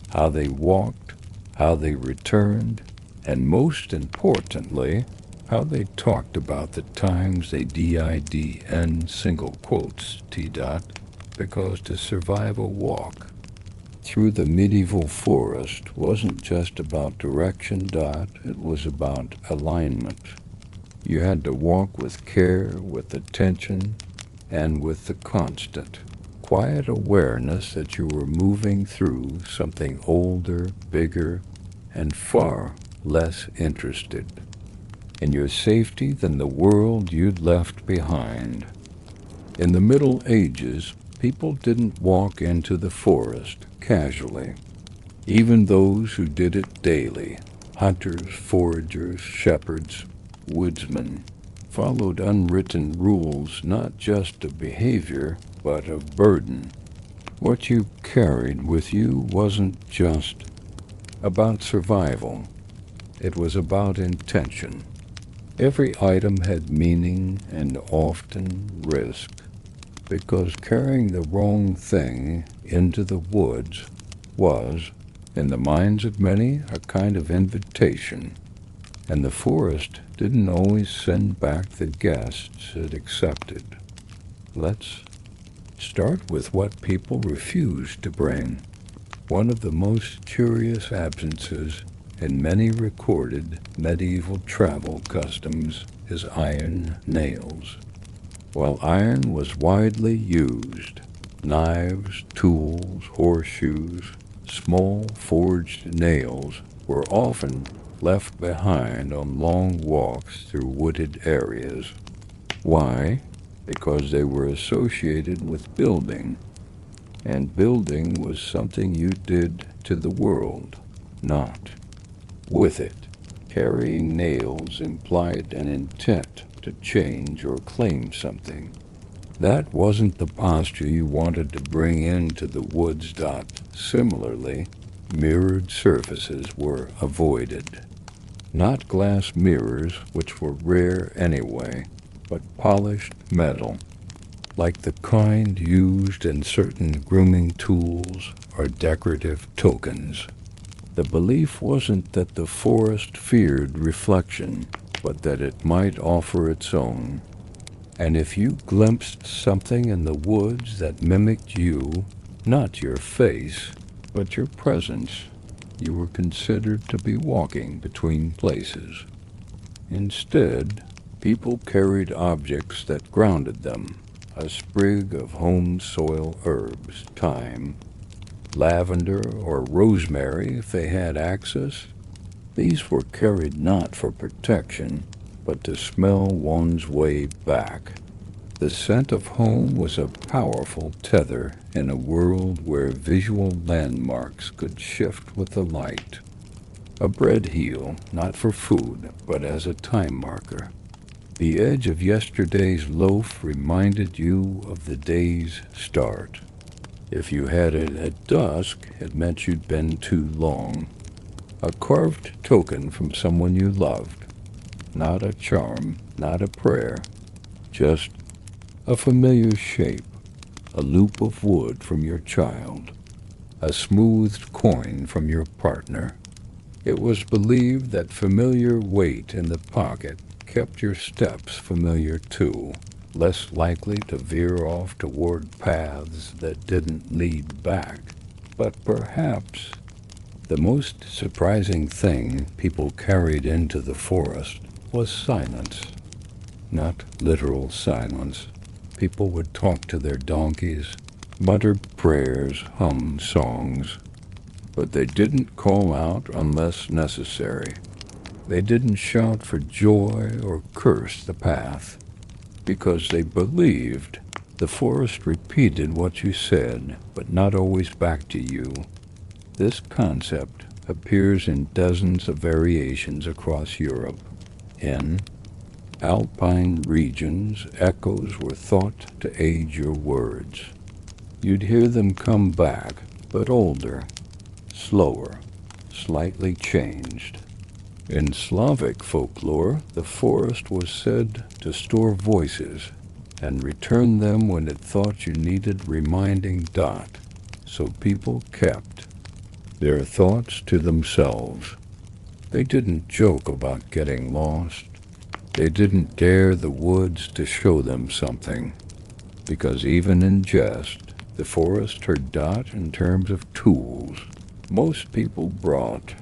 how they walked, how they returned, and most importantly, how they talked about the times they did single quotes because to survive a walk through the medieval forest wasn't just about direction. It was about alignment. You had to walk with care, with attention, and with the constant, quiet awareness that you were moving through something older, bigger, and far less interested in your safety than the world you'd left behind. In the Middle Ages, people didn't walk into the forest casually. Even those who did it daily, Hunters, foragers, shepherds, woodsmen followed unwritten rules not just of behavior, but of burden. What you carried with you wasn't just about survival. It was about intention. Every item had meaning and often risk, because carrying the wrong thing into the woods was, in the minds of many, a kind of invitation, and the forest didn't always send back the guests it accepted. Let's start with what people refused to bring. One of the most curious absences in many recorded medieval travel customs is iron nails. While iron was widely used, knives, tools, horseshoes, small forged nails were often left behind on long walks through wooded areas. Why? Because they were associated with building, and building was something you did to the world, not with it. Carrying nails implied an intent to change or claim something. That wasn't the posture you wanted to bring into the woods. Similarly, mirrored surfaces were avoided. Not glass mirrors, which were rare anyway, but polished metal, like the kind used in certain grooming tools or decorative tokens. The belief wasn't that the forest feared reflection, but that it might offer its own. And if you glimpsed something in the woods that mimicked you, not your face, but your presence, you were considered to be walking between places. Instead, people carried objects that grounded them: a sprig of home soil herbs, thyme, lavender, or rosemary if they had access. These were carried not for protection, but to smell one's way back. The scent of home was a powerful tether in a world where visual landmarks could shift with the light. A bread heel, not for food, but as a time marker. The edge of yesterday's loaf reminded you of the day's start. If you had it at dusk, it meant you'd been too long. A carved token from someone you loved. Not a charm, not a prayer, just a familiar shape, a loop of wood from your child, a smoothed coin from your partner. It was believed that familiar weight in the pocket kept your steps familiar too, less likely to veer off toward paths that didn't lead back. But perhaps the most surprising thing people carried into the forest was silence. Not literal silence. People would talk to their donkeys, mutter prayers, hum songs, but they didn't call out unless necessary. They didn't shout for joy or curse the path, because they believed the forest repeated what you said, but not always back to you. This concept appears in dozens of variations across Europe. In alpine regions, echoes were thought to aid your words. You'd hear them come back, but older, slower, slightly changed. In Slavic folklore, the forest was said to store voices and return them when it thought you needed reminding. So people kept their thoughts to themselves. They didn't joke about getting lost. They didn't dare the woods to show them something, because even in jest, the forest heard in terms of tools. Most people brought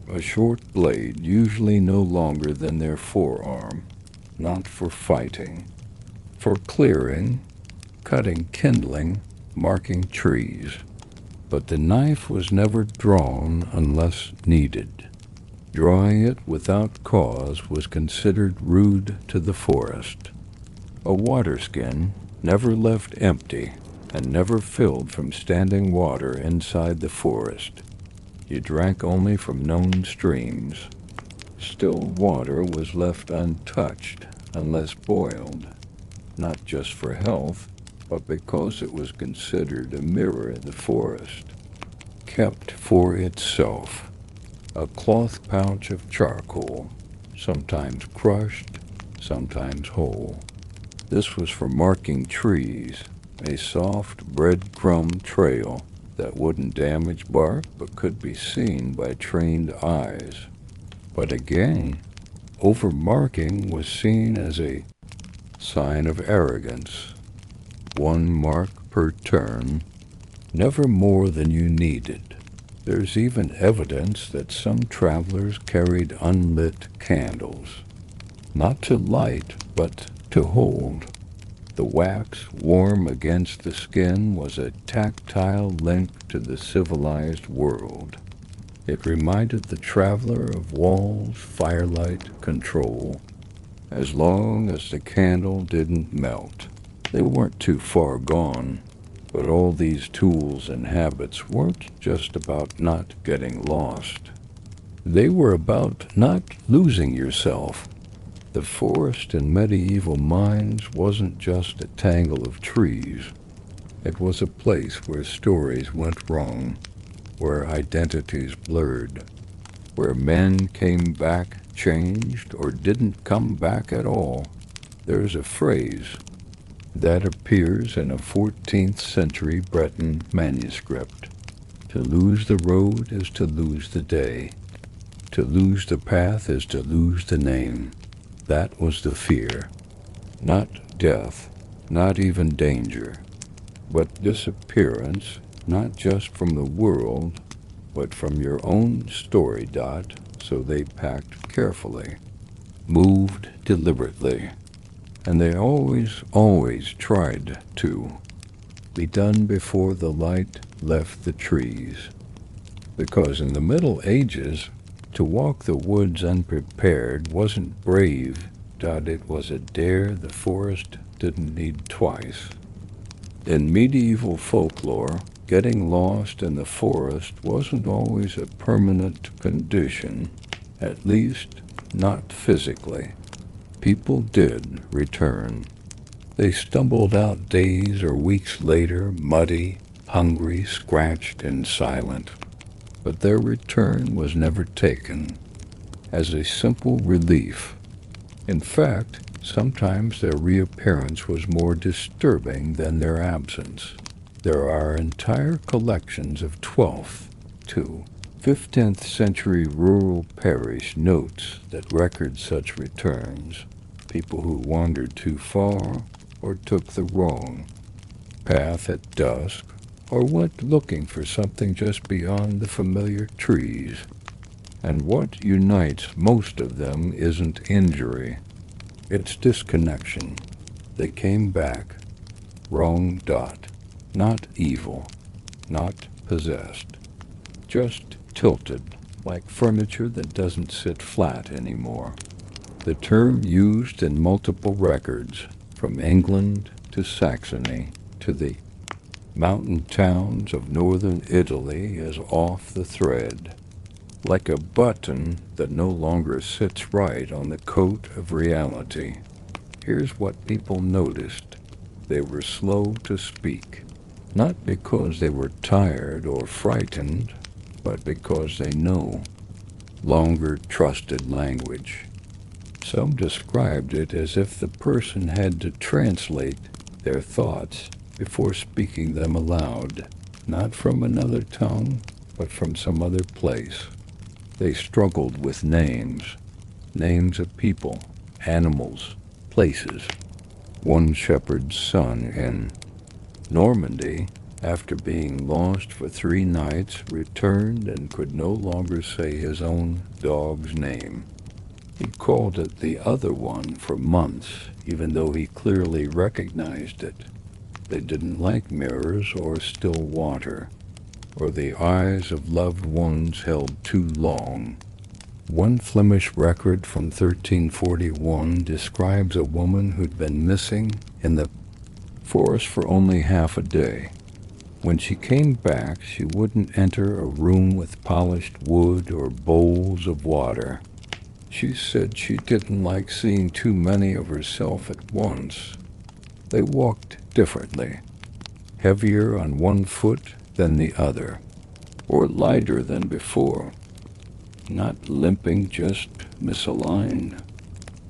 a short blade, usually no longer than their forearm, not for fighting, for clearing, cutting kindling, marking trees. But the knife was never drawn unless needed. Drawing it without cause was considered rude to the forest. A water skin never left empty and never filled from standing water inside the forest. You drank only from known streams. Still water was left untouched unless boiled, not just for health, but because it was considered a mirror of the forest, kept for itself. A cloth pouch of charcoal, sometimes crushed, sometimes whole. This was for marking trees, a soft breadcrumb trail that wouldn't damage bark but could be seen by trained eyes. But again, overmarking was seen as a sign of arrogance. One mark per turn, never more than you needed. There's even evidence that some travelers carried unlit candles, not to light, but to hold. The wax warm against the skin was a tactile link to the civilized world. It reminded the traveler of walls, firelight, control. As long as the candle didn't melt, they weren't too far gone. But all these tools and habits weren't just about not getting lost. They were about not losing yourself. The forest in medieval minds wasn't just a tangle of trees. It was a place where stories went wrong, where identities blurred, where men came back changed or didn't come back at all. There's a phrase that appears in a 14th century Breton manuscript. To lose the road is to lose the day. To lose the path is to lose the name. That was the fear. Not death, not even danger, but disappearance, not just from the world, but from your own story. So they packed carefully, moved deliberately, and they always tried to be done before the light left the trees. Because in the Middle Ages, to walk the woods unprepared wasn't brave. It was a dare the forest didn't need twice. In medieval folklore, getting lost in the forest wasn't always a permanent condition, at least not physically. People did return. They stumbled out days or weeks later, muddy, hungry, scratched, and silent. But their return was never taken as a simple relief. In fact, sometimes their reappearance was more disturbing than their absence. There are entire collections of 12th to 15th century rural parish notes that record such returns. People who wandered too far or took the wrong path at dusk, or went looking for something just beyond the familiar trees. And what unites most of them isn't injury, it's disconnection. They came back, wrong. Not evil, not possessed, just tilted, like furniture that doesn't sit flat anymore. The term used in multiple records, from England to Saxony to the mountain towns of northern Italy, is off the thread, like a button that no longer sits right on the coat of reality. Here's what people noticed. They were slow to speak, not because they were tired or frightened, but because they know. Longer trusted language. Some described it as if the person had to translate their thoughts before speaking them aloud, not from another tongue, but from some other place. They struggled with names of people, animals, places. One shepherd's son in Normandy, after being lost for 3 nights, returned and could no longer say his own dog's name. He called it the other one for months, even though he clearly recognized it. They didn't like mirrors or still water, or the eyes of loved ones held too long. One Flemish record from 1341 describes a woman who'd been missing in the forest for only half a day. When she came back, she wouldn't enter a room with polished wood or bowls of water. She said she didn't like seeing too many of herself at once. They walked differently, heavier on one foot than the other, or lighter than before. Not limping, just misaligned.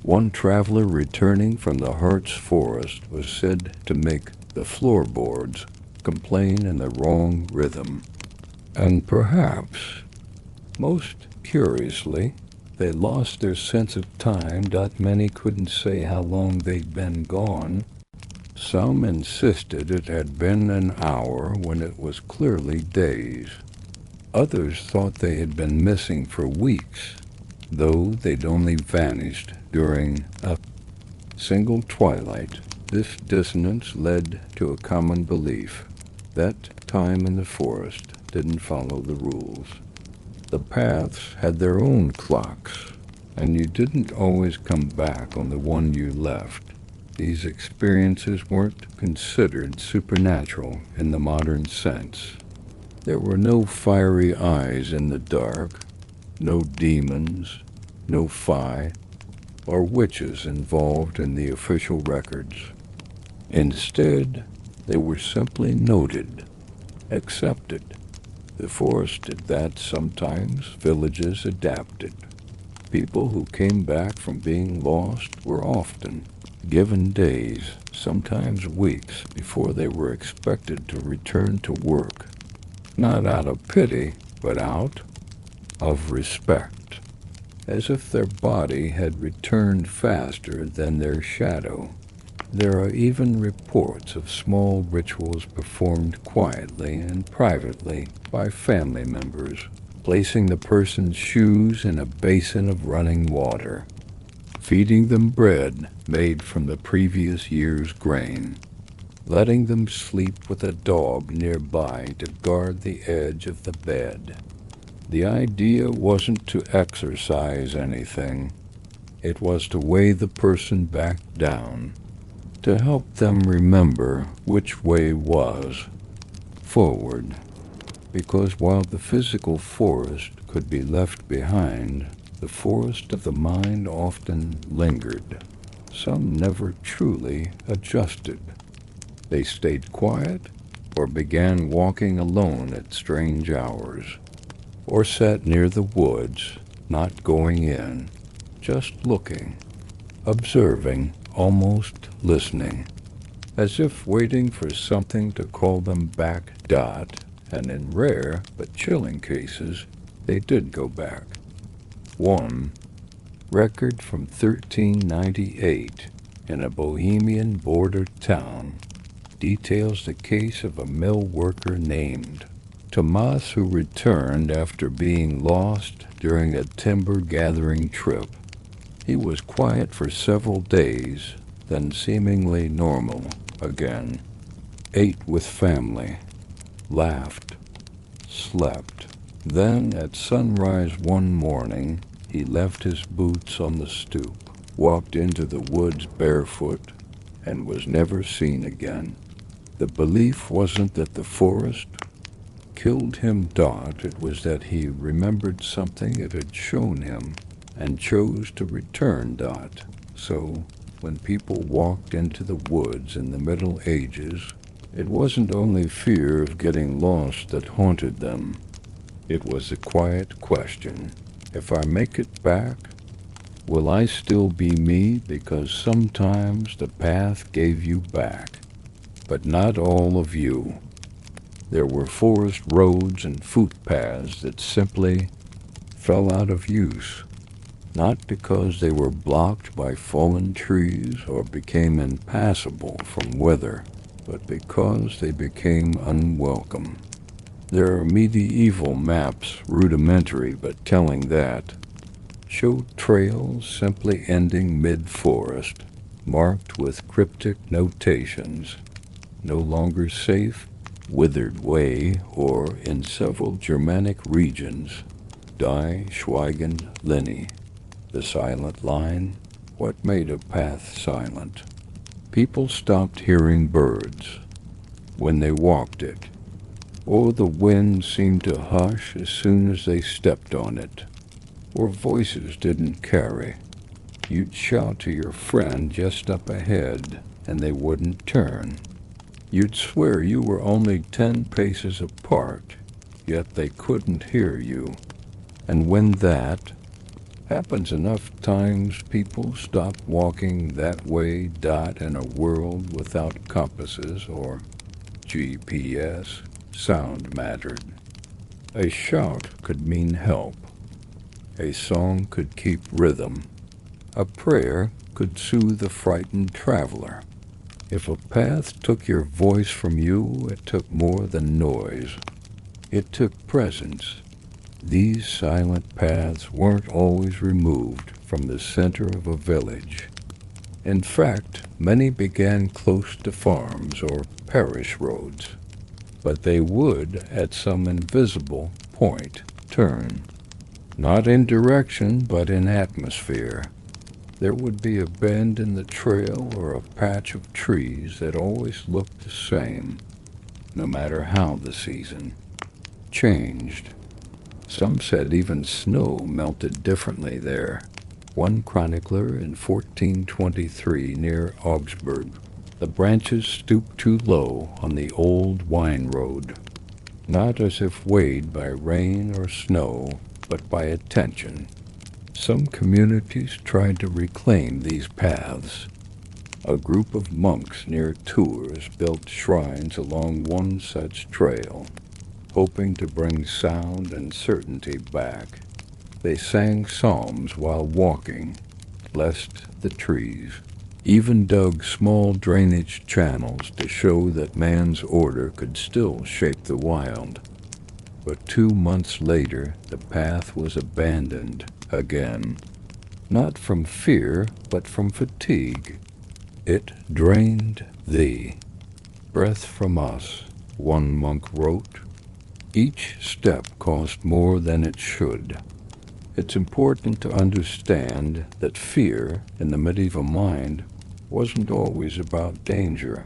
One traveler returning from the Hartz forest was said to make the floorboards complain in the wrong rhythm. And perhaps, most curiously, they lost their sense of time. Many couldn't say how long they'd been gone. Some insisted it had been an hour when it was clearly days. Others thought they had been missing for weeks, though they'd only vanished during a single twilight. This dissonance led to a common belief that time in the forest didn't follow the rules. The paths had their own clocks, and you didn't always come back on the one you left. These experiences weren't considered supernatural in the modern sense. There were no fiery eyes in the dark, no demons, no fae, or witches involved in the official records. Instead, they were simply noted, accepted. The forest did that sometimes. Villages adapted. People who came back from being lost were often given days, sometimes weeks, before they were expected to return to work. Not out of pity, but out of respect, as if their body had returned faster than their shadow. There are even reports of small rituals performed quietly and privately by family members, placing the person's shoes in a basin of running water, feeding them bread made from the previous year's grain, letting them sleep with a dog nearby to guard the edge of the bed. The idea wasn't to exorcise anything. It was to weigh the person back down, to help them remember which way was forward. Because while the physical forest could be left behind, the forest of the mind often lingered. Some never truly adjusted. They stayed quiet, or began walking alone at strange hours, or sat near the woods, not going in, just looking, observing, almost listening, as if waiting for something to call them back. And in rare but chilling cases, they did go back. One record from 1398 in a Bohemian border town details the case of a mill worker named Tomas who returned after being lost during a timber gathering trip. He was quiet for several days, then seemingly normal again. Ate with family, laughed, slept. Then at sunrise one morning, he left his boots on the stoop, walked into the woods barefoot, and was never seen again. The belief wasn't that the forest killed him. It was that he remembered something it had shown him and chose to return. So, when people walked into the woods in the Middle Ages, it wasn't only fear of getting lost that haunted them. It was a quiet question. If I make it back, will I still be me? Because sometimes the path gave you back, but not all of you. There were forest roads and footpaths that simply fell out of use, not because they were blocked by fallen trees or became impassable from weather, but because they became unwelcome. There are medieval maps, rudimentary but telling that, show trails simply ending mid-forest, marked with cryptic notations, no longer safe, withered way, or in several Germanic regions, Die Schweigen Linie, the silent line. What made a path silent? People stopped hearing birds when they walked it, or the wind seemed to hush as soon as they stepped on it. where voices didn't carry. You'd shout to your friend just up ahead, and they wouldn't turn. You'd swear you were only 10 paces apart, yet they couldn't hear you. And when that happens enough times, people stop walking that way. In a world without compasses or GPS, sound mattered. A shout could mean help. A song could keep rhythm. A prayer could soothe a frightened traveler. If a path took your voice from you, it took more than noise. It took presence. These silent paths weren't always removed from the center of a village. In fact, many began close to farms or parish roads, but they would, at some invisible point, turn. Not in direction, but in atmosphere. There would be a bend in the trail or a patch of trees that always looked the same, no matter how the season changed. Some said even snow melted differently there. One chronicler in 1423 near Augsburg, the branches stooped too low on the old wine road, not as if weighed by rain or snow, but by attention. Some communities tried to reclaim these paths. A group of monks near Tours built shrines along one such trail, hoping to bring sound and certainty back. They sang psalms while walking, blessed the trees, even dug small drainage channels to show that man's order could still shape the wild. But 2 months later, the path was abandoned again, not from fear, but from fatigue. It drained thee. Breath from us, one monk wrote. Each step cost more than it should. It's important to understand that fear in the medieval mind wasn't always about danger.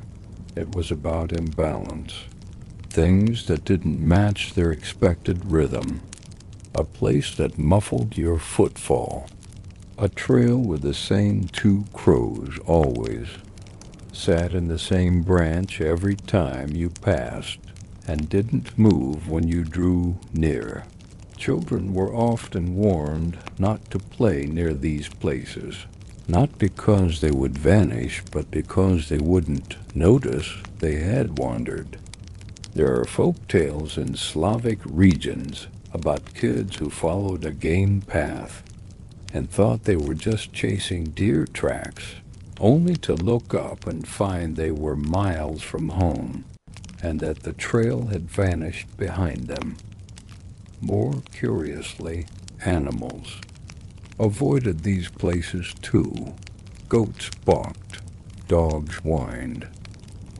It was about imbalance. Things that didn't match their expected rhythm. A place that muffled your footfall. A trail with the same 2 crows always. Sat in the same branch every time you passed, and didn't move when you drew near. Children were often warned not to play near these places, not because they would vanish, but because they wouldn't notice they had wandered. There are folk tales in Slavic regions about kids who followed a game path and thought they were just chasing deer tracks, only to look up and find they were miles from home and that the trail had vanished behind them. More curiously, animals avoided these places too. Goats balked, dogs whined,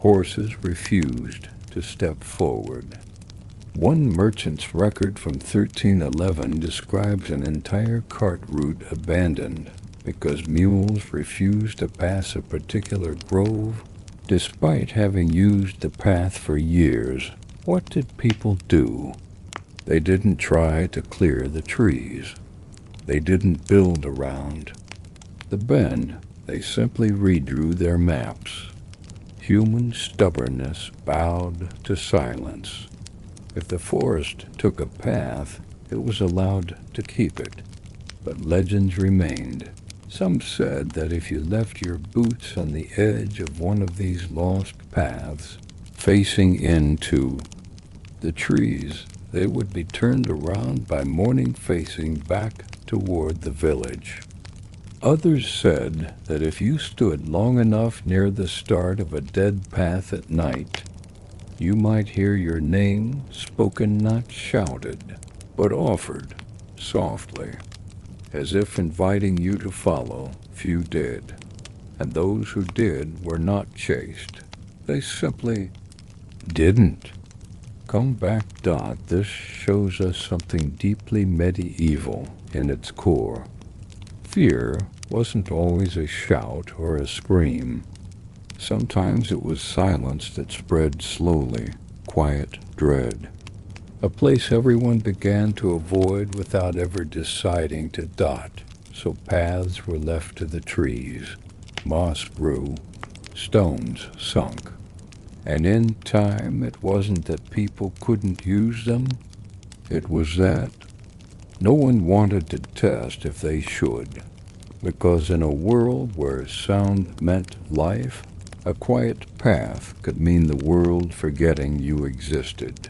horses refused to step forward. One merchant's record from 1311 describes an entire cart route abandoned because mules refused to pass a particular grove despite having used the path for years. What did people do? They didn't try to clear the trees. They didn't build around the bend. They simply redrew their maps. Human stubbornness bowed to silence. If the forest took a path, it was allowed to keep it. But legends remained. Some said that if you left your boots on the edge of one of these lost paths, facing into the trees, they would be turned around by morning facing back toward the village. Others said that if you stood long enough near the start of a dead path at night, you might hear your name spoken, not shouted, but offered softly, as if inviting you to follow. Few did, and those who did were not chased. They simply didn't. Come back. This shows us something deeply medieval in its core. Fear wasn't always a shout or a scream. Sometimes it was silence that spread slowly, quiet dread. a place everyone began to avoid without ever deciding to dot, so paths were left to the trees. Moss grew, stones sunk, and in time it wasn't that people couldn't use them, it was that no one wanted to test if they should, because in a world where sound meant life, a quiet path could mean the world forgetting you existed.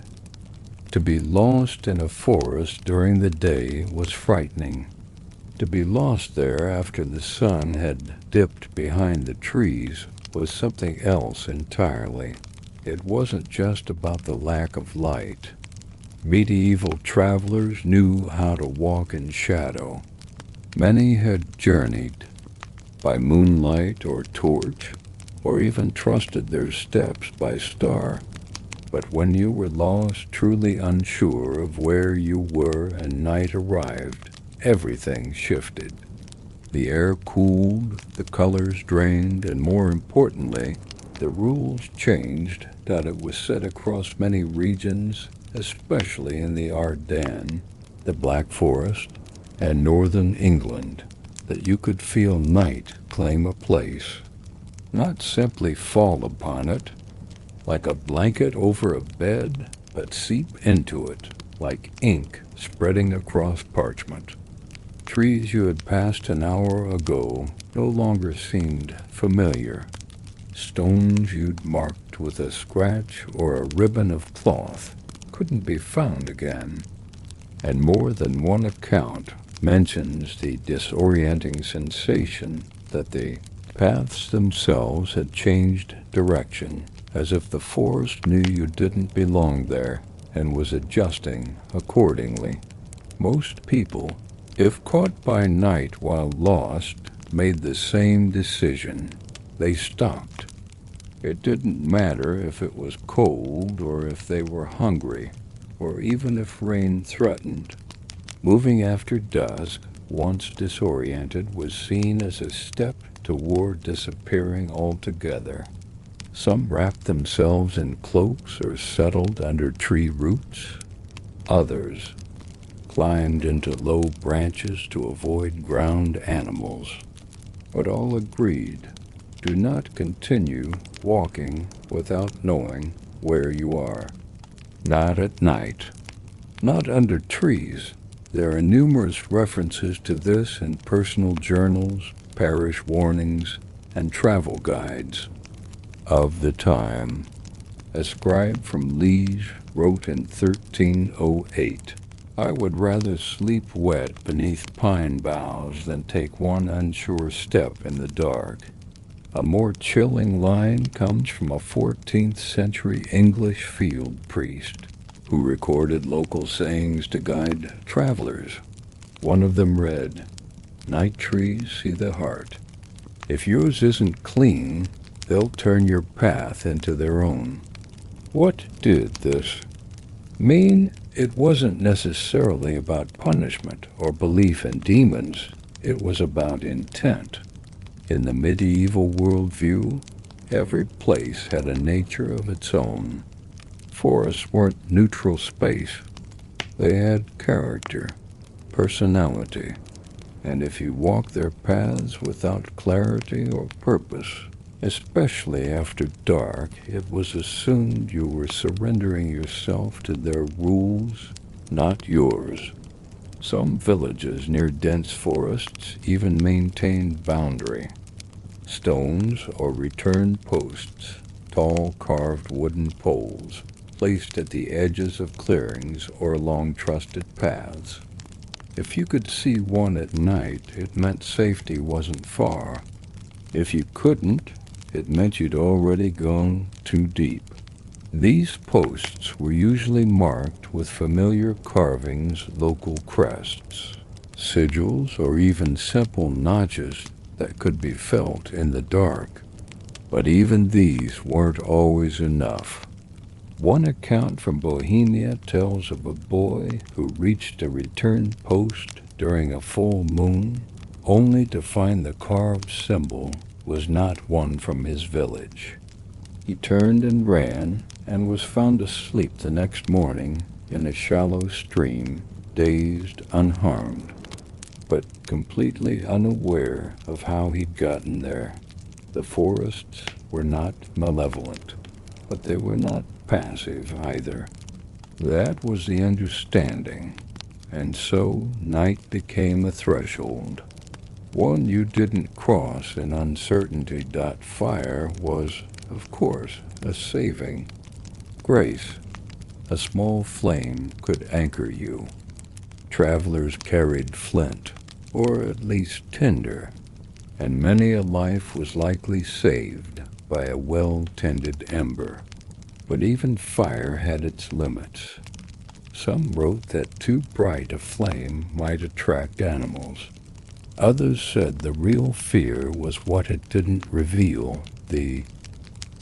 To be lost in a forest during the day was frightening. To be lost there after the sun had dipped behind the trees was something else entirely. It wasn't just about the lack of light. Medieval travelers knew how to walk in shadow. Many had journeyed by moonlight or torch, or even trusted their steps by star. But when you were lost, truly unsure of where you were, and night arrived, everything shifted. The air cooled, the colors drained, and more importantly, the rules changed that it was set across many regions, especially in the Ardennes, the Black Forest, and northern England, that you could feel night claim a place, not simply fall upon it, like a blanket over a bed, but seep into it, like ink spreading across parchment. Trees you had passed an hour ago no longer seemed familiar. Stones you'd marked with a scratch or a ribbon of cloth couldn't be found again. And more than one account mentions the disorienting sensation that the paths themselves had changed direction, as if the forest knew you didn't belong there and was adjusting accordingly. Most people, if caught by night while lost, made the same decision. They stopped. It didn't matter if it was cold or if they were hungry, or even if rain threatened. Moving after dusk, once disoriented, was seen as a step toward disappearing altogether. Some wrapped themselves in cloaks or settled under tree roots. Others climbed into low branches to avoid ground animals. But all agreed, do not continue walking without knowing where you are. Not at night. Not under trees. There are numerous references to this in personal journals, parish warnings, and travel guides of the time. A scribe from Liege wrote in 1308, "I would rather sleep wet beneath pine boughs than take one unsure step in the dark." A more chilling line comes from a 14th century English field priest who recorded local sayings to guide travelers. One of them read, "Night trees see the heart. If yours isn't clean, they'll turn your path into their own." What did this mean? It wasn't necessarily about punishment or belief in demons. It was about intent. In the medieval worldview, every place had a nature of its own. Forests weren't neutral space. They had character, personality, and if you walked their paths without clarity or purpose, especially after dark, it was assumed you were surrendering yourself to their rules, not yours. Some villages near dense forests even maintained boundary. Stones or return posts, tall carved wooden poles, placed at the edges of clearings or along trusted paths. If you could see one at night, it meant safety wasn't far. If you couldn't, it meant you'd already gone too deep. These posts were usually marked with familiar carvings, local crests, sigils, or even simple notches that could be felt in the dark. But even these weren't always enough. One account from Bohemia tells of a boy who reached a return post during a full moon, only to find the carved symbol was not one from his village. He turned and ran, and was found asleep the next morning in a shallow stream, dazed, unharmed, but completely unaware of how he'd gotten there. The forests were not malevolent, but they were not passive either. That was the understanding, and so night became a threshold, one you didn't cross in uncertainty. Fire was, of course, a saving grace. A small flame could anchor you. Travelers carried flint, or at least tinder, and many a life was likely saved by a well-tended ember. But even fire had its limits. Some wrote that too bright a flame might attract animals. Others said the real fear was what it didn't reveal. The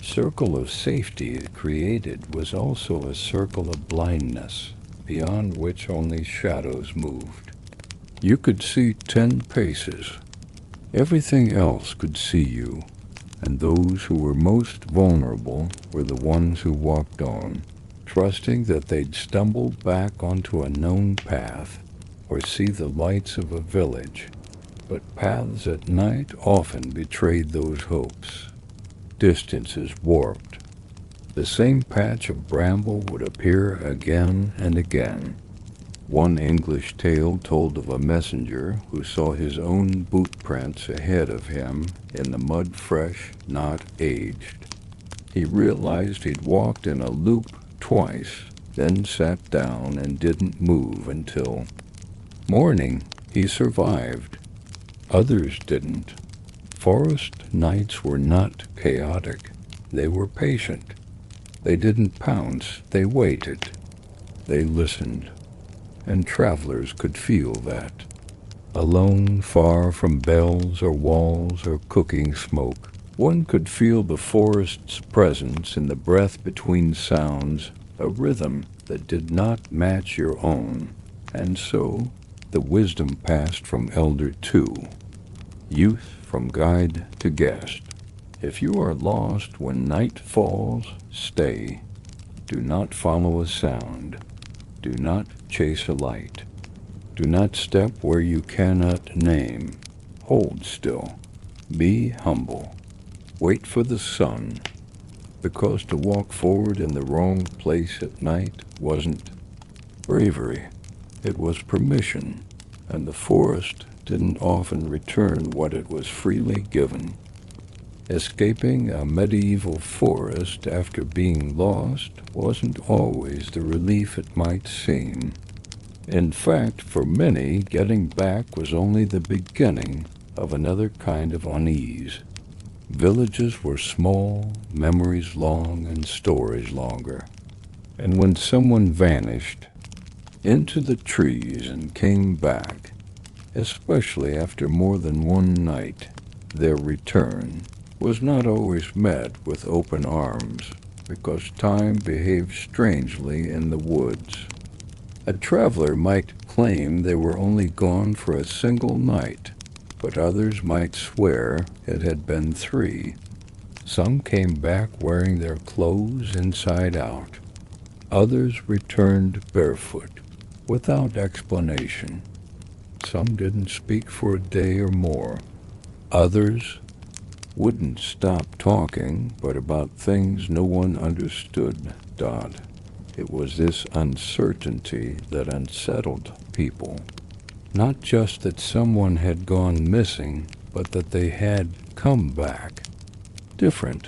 circle of safety it created was also a circle of blindness, beyond which only shadows moved. You could see 10 paces. Everything else could see you, and those who were most vulnerable were the ones who walked on, trusting that they'd stumble back onto a known path or see the lights of a village. But paths at night often betrayed those hopes. Distances warped. The same patch of bramble would appear again and again. One English tale told of a messenger who saw his own boot prints ahead of him in the mud fresh, not aged. He realized he'd walked in a loop twice, then sat down and didn't move until morning. He survived. Others didn't. Forest nights were not chaotic. They were patient. They didn't pounce. They waited. They listened. And travelers could feel that. Alone, far from bells or walls or cooking smoke, one could feel the forest's presence in the breath between sounds, a rhythm that did not match your own. And so the wisdom passed from elder to youth, from guide to guest. If you are lost when night falls, stay. Do not follow a sound. Do not chase a light. Do not step where you cannot name. Hold still. Be humble. Wait for the sun, because to walk forward in the wrong place at night wasn't bravery. It was permission, and the forest didn't often return what it was freely given. Escaping a medieval forest after being lost wasn't always the relief it might seem. In fact, for many, getting back was only the beginning of another kind of unease. Villages were small, memories long, and stories longer. And when someone vanished into the trees and came back, especially after more than one night, their return was not always met with open arms, because time behaved strangely in the woods. A traveler might claim they were only gone for a single night, but others might swear it had been 3. Some came back wearing their clothes inside out. Others returned barefoot, without explanation. Some didn't speak for a day or more. Others wouldn't stop talking, but about things no one understood. It was this uncertainty that unsettled people. Not just that someone had gone missing, but that they had come back. Different.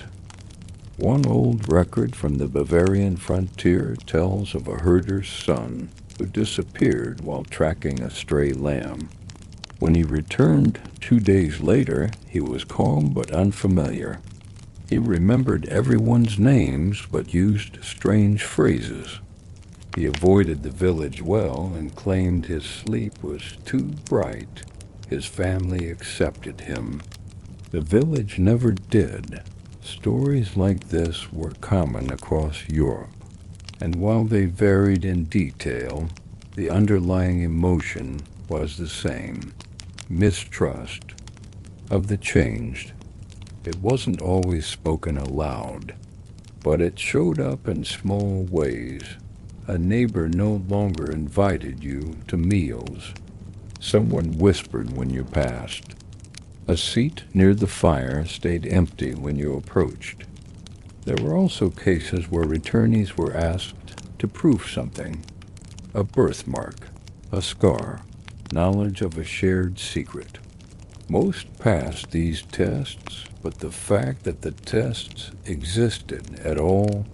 One old record from the Bavarian frontier tells of a herder's son who disappeared while tracking a stray lamb. When he returned 2 days later, he was calm but unfamiliar. He remembered everyone's names but used strange phrases. He avoided the village well and claimed his sleep was too bright. His family accepted him. The village never did. Stories like this were common across Europe, and while they varied in detail, the underlying emotion was the same: mistrust of the changed. It wasn't always spoken aloud, but it showed up in small ways. A neighbor no longer invited you to meals. Someone whispered when you passed. A seat near the fire stayed empty when you approached. There were also cases where returnees were asked to prove something: a birthmark, a scar, knowledge of a shared secret. Most passed these tests, but the fact that the tests existed at all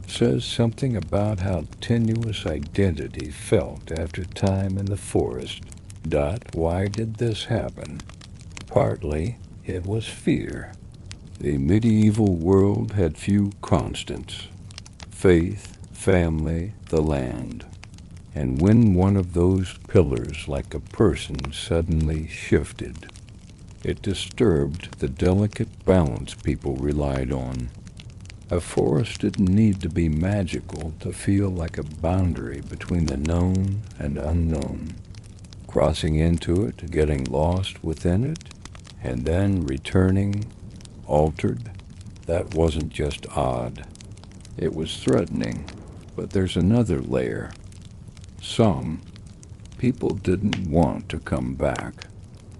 says something about how tenuous identity felt after time in the forest. Why did this happen? Partly, it was fear. The medieval world had few constants: faith, family, the land. And when one of those pillars, like a person, suddenly shifted, it disturbed the delicate balance people relied on. A forest didn't need to be magical to feel like a boundary between the known and unknown. Crossing into it, getting lost within it, and then returning, altered, that wasn't just odd. It was threatening. But there's another layer. Some people didn't want to come back.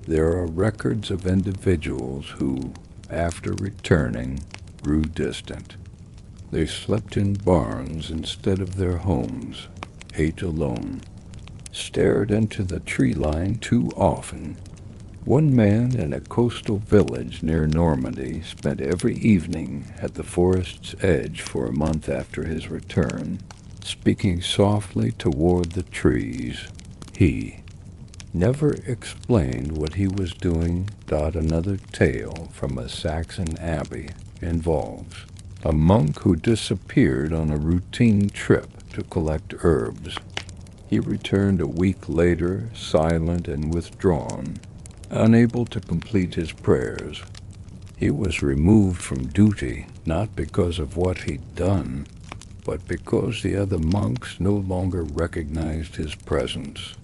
There are records of individuals who, after returning, grew distant. They slept in barns instead of their homes, ate alone, stared into the tree line too often. One man in a coastal village near Normandy spent every evening at the forest's edge for a month after his return, speaking softly toward the trees. He never explained what he was doing. Another tale from a Saxon abbey involves a monk who disappeared on a routine trip to collect herbs. He returned a week later, silent and withdrawn, unable to complete his prayers. He was removed from duty not because of what he'd done, but because the other monks no longer recognized his presence.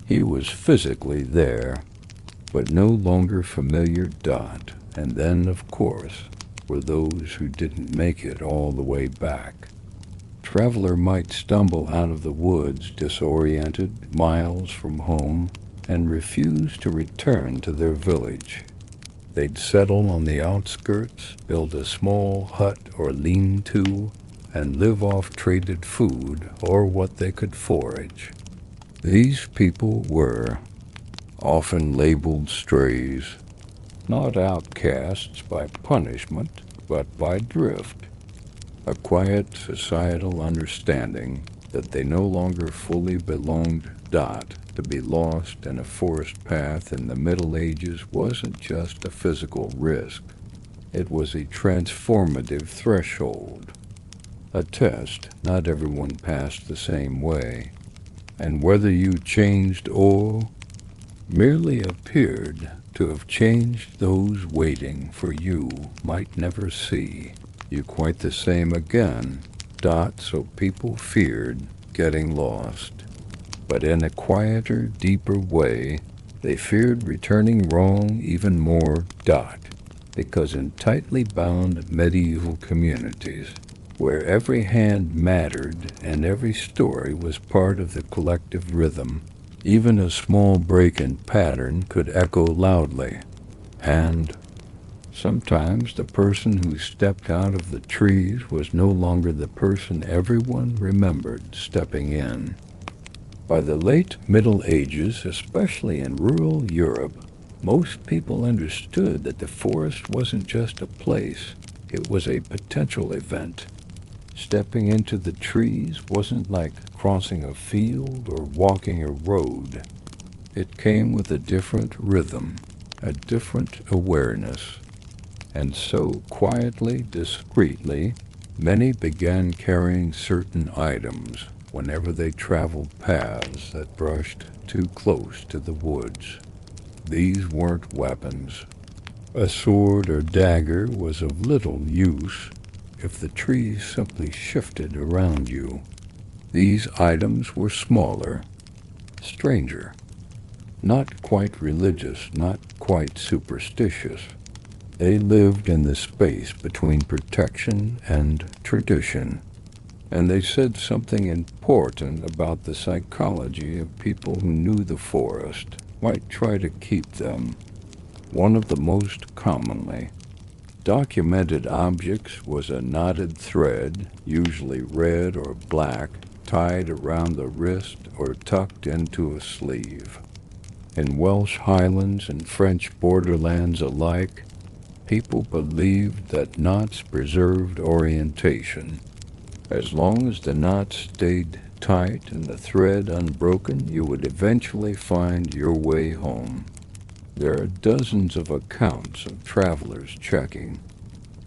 He was physically there, but no longer familiar. And then, of course, were those who didn't make it all the way back. Traveler might stumble out of the woods disoriented, miles from home, and refuse to return to their village. They'd settle on the outskirts, build a small hut or lean-to, and live off traded food or what they could forage. These people were often labeled strays, not outcasts by punishment, but by drift, a quiet societal understanding that they no longer fully belonged. To be lost in a forest path in the Middle Ages wasn't just a physical risk. It was a transformative threshold, a test not everyone passed the same way. And whether you changed or merely appeared to have changed, those waiting for you might never see you quite the same again. So people feared getting lost. But in a quieter, deeper way, they feared returning wrong even more. Because in tightly bound medieval communities, where every hand mattered and every story was part of the collective rhythm, even a small break in pattern could echo loudly. And sometimes the person who stepped out of the trees was no longer the person everyone remembered stepping in. By the late Middle Ages, especially in rural Europe, most people understood that the forest wasn't just a place, it was a potential event. Stepping into the trees wasn't like crossing a field or walking a road. It came with a different rhythm, a different awareness. And so, quietly, discreetly, many began carrying certain items whenever they traveled paths that brushed too close to the woods. These weren't weapons. A sword or dagger was of little use if the trees simply shifted around you. These items were smaller, stranger, not quite religious, not quite superstitious. They lived in the space between protection and tradition. And they said something important about the psychology of people who knew the forest might try to keep them. One of the most commonly documented objects was a knotted thread, usually red or black, tied around the wrist or tucked into a sleeve. In Welsh Highlands and French borderlands alike, people believed that knots preserved orientation. As long as the knot stayed tight and the thread unbroken, you would eventually find your way home. There are dozens of accounts of travelers checking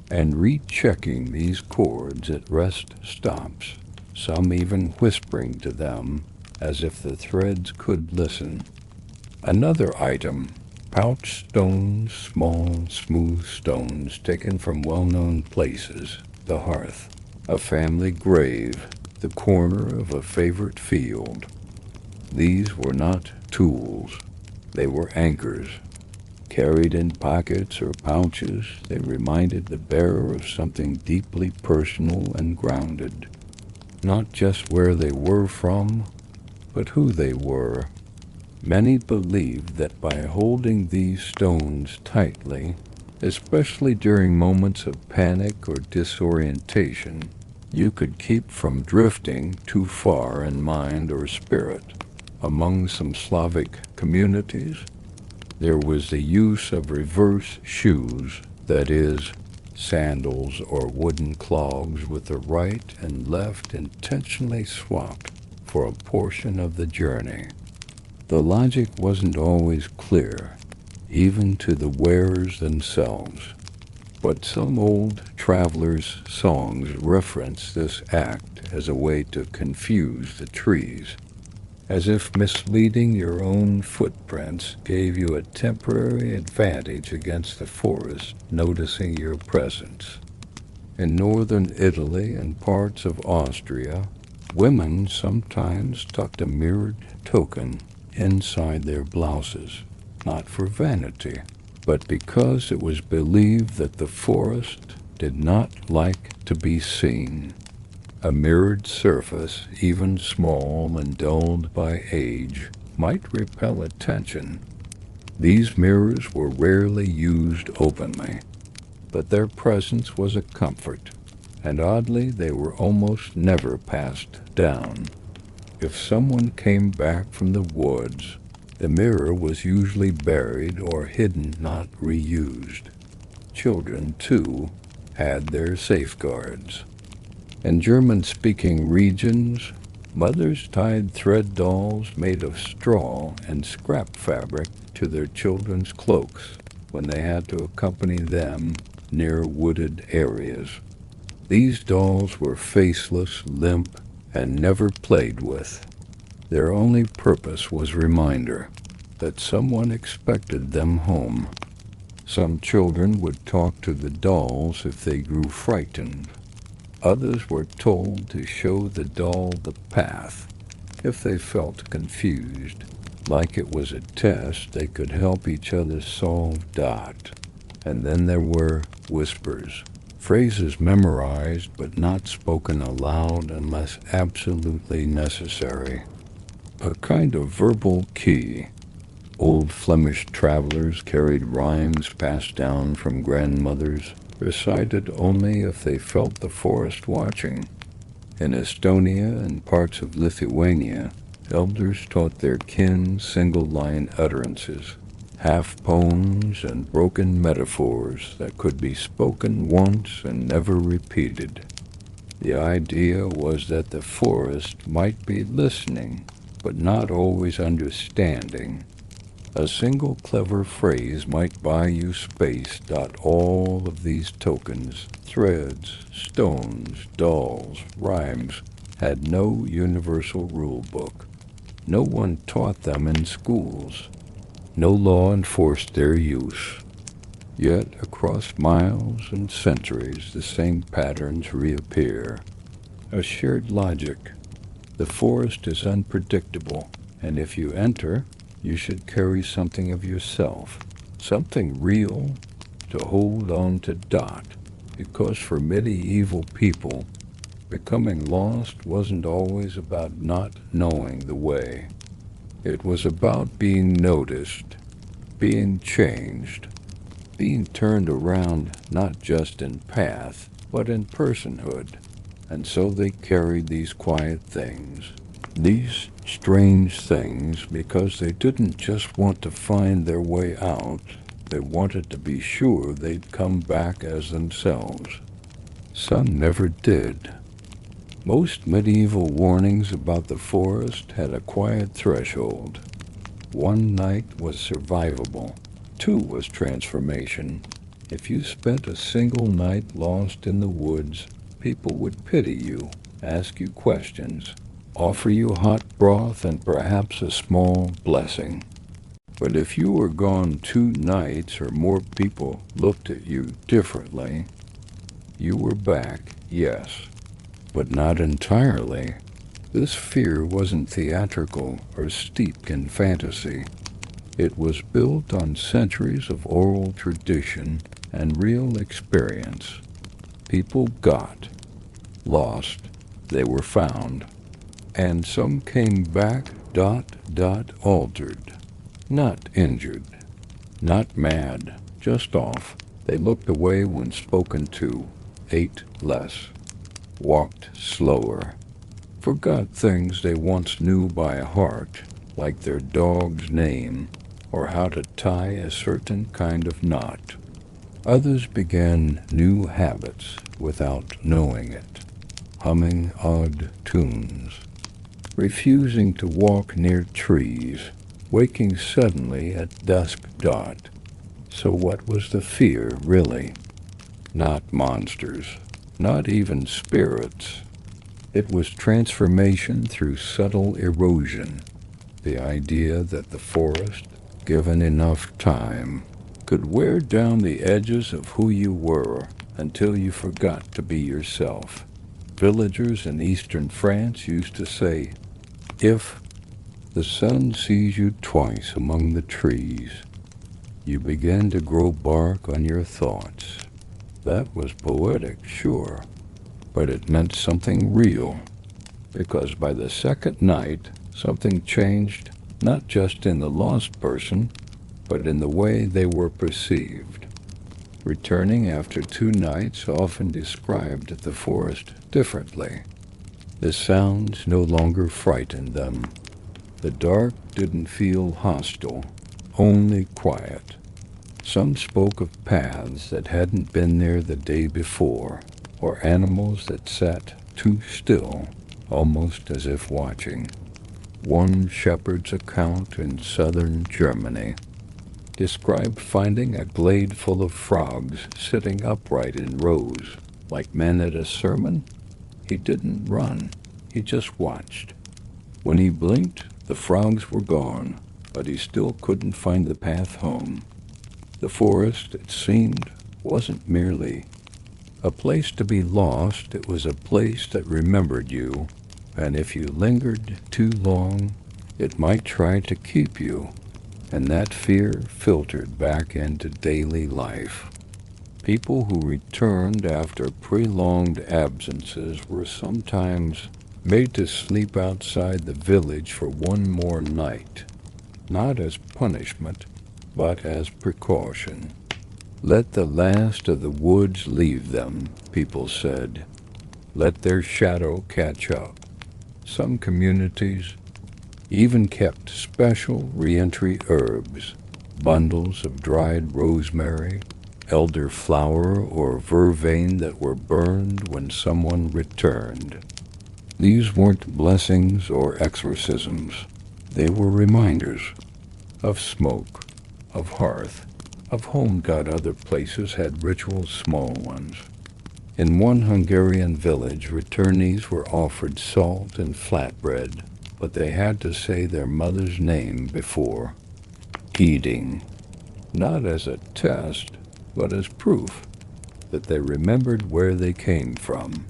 and rechecking these cords at rest stops, some even whispering to them as if the threads could listen. Another item, pouch stones, small, smooth stones taken from well-known places, the hearth, a family grave, the corner of a favorite field. These were not tools. They were anchors. Carried in pockets or pouches, they reminded the bearer of something deeply personal and grounded. Not just where they were from, but who they were. Many believed that by holding these stones tightly, especially during moments of panic or disorientation, you could keep from drifting too far in mind or spirit. Among some Slavic communities, there was the use of reverse shoes, that is, sandals or wooden clogs with the right and left intentionally swapped for a portion of the journey. The logic wasn't always clear, even to the wearers themselves, but some old travelers' songs reference this act as a way to confuse the trees, as if misleading your own footprints gave you a temporary advantage against the forest noticing your presence. In northern Italy and parts of Austria, women sometimes tucked a mirrored token inside their blouses, not for vanity, but because it was believed that the forest did not like to be seen. A mirrored surface, even small and dulled by age, might repel attention. These mirrors were rarely used openly, but their presence was a comfort, and oddly they were almost never passed down. If someone came back from the woods, the mirror was usually buried or hidden, not reused. Children, too, had their safeguards. In German-speaking regions, mothers tied thread dolls made of straw and scrap fabric to their children's cloaks when they had to accompany them near wooded areas. These dolls were faceless, limp, and never played with. Their only purpose was reminder that someone expected them home. Some children would talk to the dolls if they grew frightened. Others were told to show the doll the path if they felt confused. Like it was a test they could help each other solve. And then there were whispers. Phrases memorized but not spoken aloud unless absolutely necessary. A kind of verbal key. Old Flemish travelers carried rhymes passed down from grandmothers, recited only if they felt the forest watching. In Estonia and parts of Lithuania, elders taught their kin single-line utterances, half poems and broken metaphors that could be spoken once and never repeated. The idea was that the forest might be listening, but not always understanding. A single clever phrase might buy you space. All of these tokens, threads, stones, dolls, rhymes, had no universal rule book. No one taught them in schools. No law enforced their use. Yet, across miles and centuries, the same patterns reappear. A shared logic. The forest is unpredictable, and if you enter, you should carry something of yourself, something real, to hold on to. Because for medieval people, Becoming lost wasn't always about not knowing the way. It was about being noticed, being changed, being turned around not just in path, but in personhood. And so they carried these quiet things, these strange things, because they didn't just want to find their way out, they wanted to be sure they'd come back as themselves. Some never did. Most medieval warnings about the forest had a quiet threshold. One night was survivable. Two was transformation. If you spent a single night lost in the woods, people would pity you, ask you questions, offer you hot broth and perhaps a small blessing. But if you were gone 2 nights or more, people looked at you differently. You were back, yes, but not entirely. This fear wasn't theatrical or steeped in fantasy. It was built on centuries of oral tradition and real experience. People got lost, they were found, and some came back altered, not injured, not mad, just off. They looked away when spoken to, ate less, walked slower, forgot things they once knew by heart, like their dog's name or how to tie a certain kind of knot. Others began new habits without knowing it, humming odd tunes, refusing to walk near trees, waking suddenly at dusk dot. So what was the fear, really? Not monsters, not even spirits. It was transformation through subtle erosion, the idea that the forest, given enough time, could wear down the edges of who you were until you forgot to be yourself. Villagers in eastern France used to say, if the sun sees you twice among the trees, you begin to grow bark on your thoughts. That was poetic, sure, but it meant something real, because by the second night, something changed, not just in the lost person, but in the way they were perceived. Returning after 2 nights often described the forest differently. The sounds no longer frightened them. The dark didn't feel hostile, only quiet. Some spoke of paths that hadn't been there the day before, or animals that sat too still, almost as if watching. One shepherd's account in southern Germany described finding a glade full of frogs sitting upright in rows, like men at a sermon. He didn't run, he just watched. When he blinked, the frogs were gone, but he still couldn't find the path home. The forest, it seemed, wasn't merely a place to be lost, it was a place that remembered you, and if you lingered too long, it might try to keep you, and that fear filtered back into daily life. People who returned after prolonged absences were sometimes made to sleep outside the village for 1 more night, not as punishment, but as precaution. Let the last of the woods leave them, people said. Let their shadow catch up. Some communities even kept special reentry herbs, bundles of dried rosemary, elderflower, or vervain that were burned when someone returned. These weren't blessings or exorcisms. They were reminders of smoke, of hearth, of home God. Other places had rituals, small ones. In one Hungarian village, returnees were offered salt and flatbread, but they had to say their mother's name before eating, not as a test, but as proof that they remembered where they came from.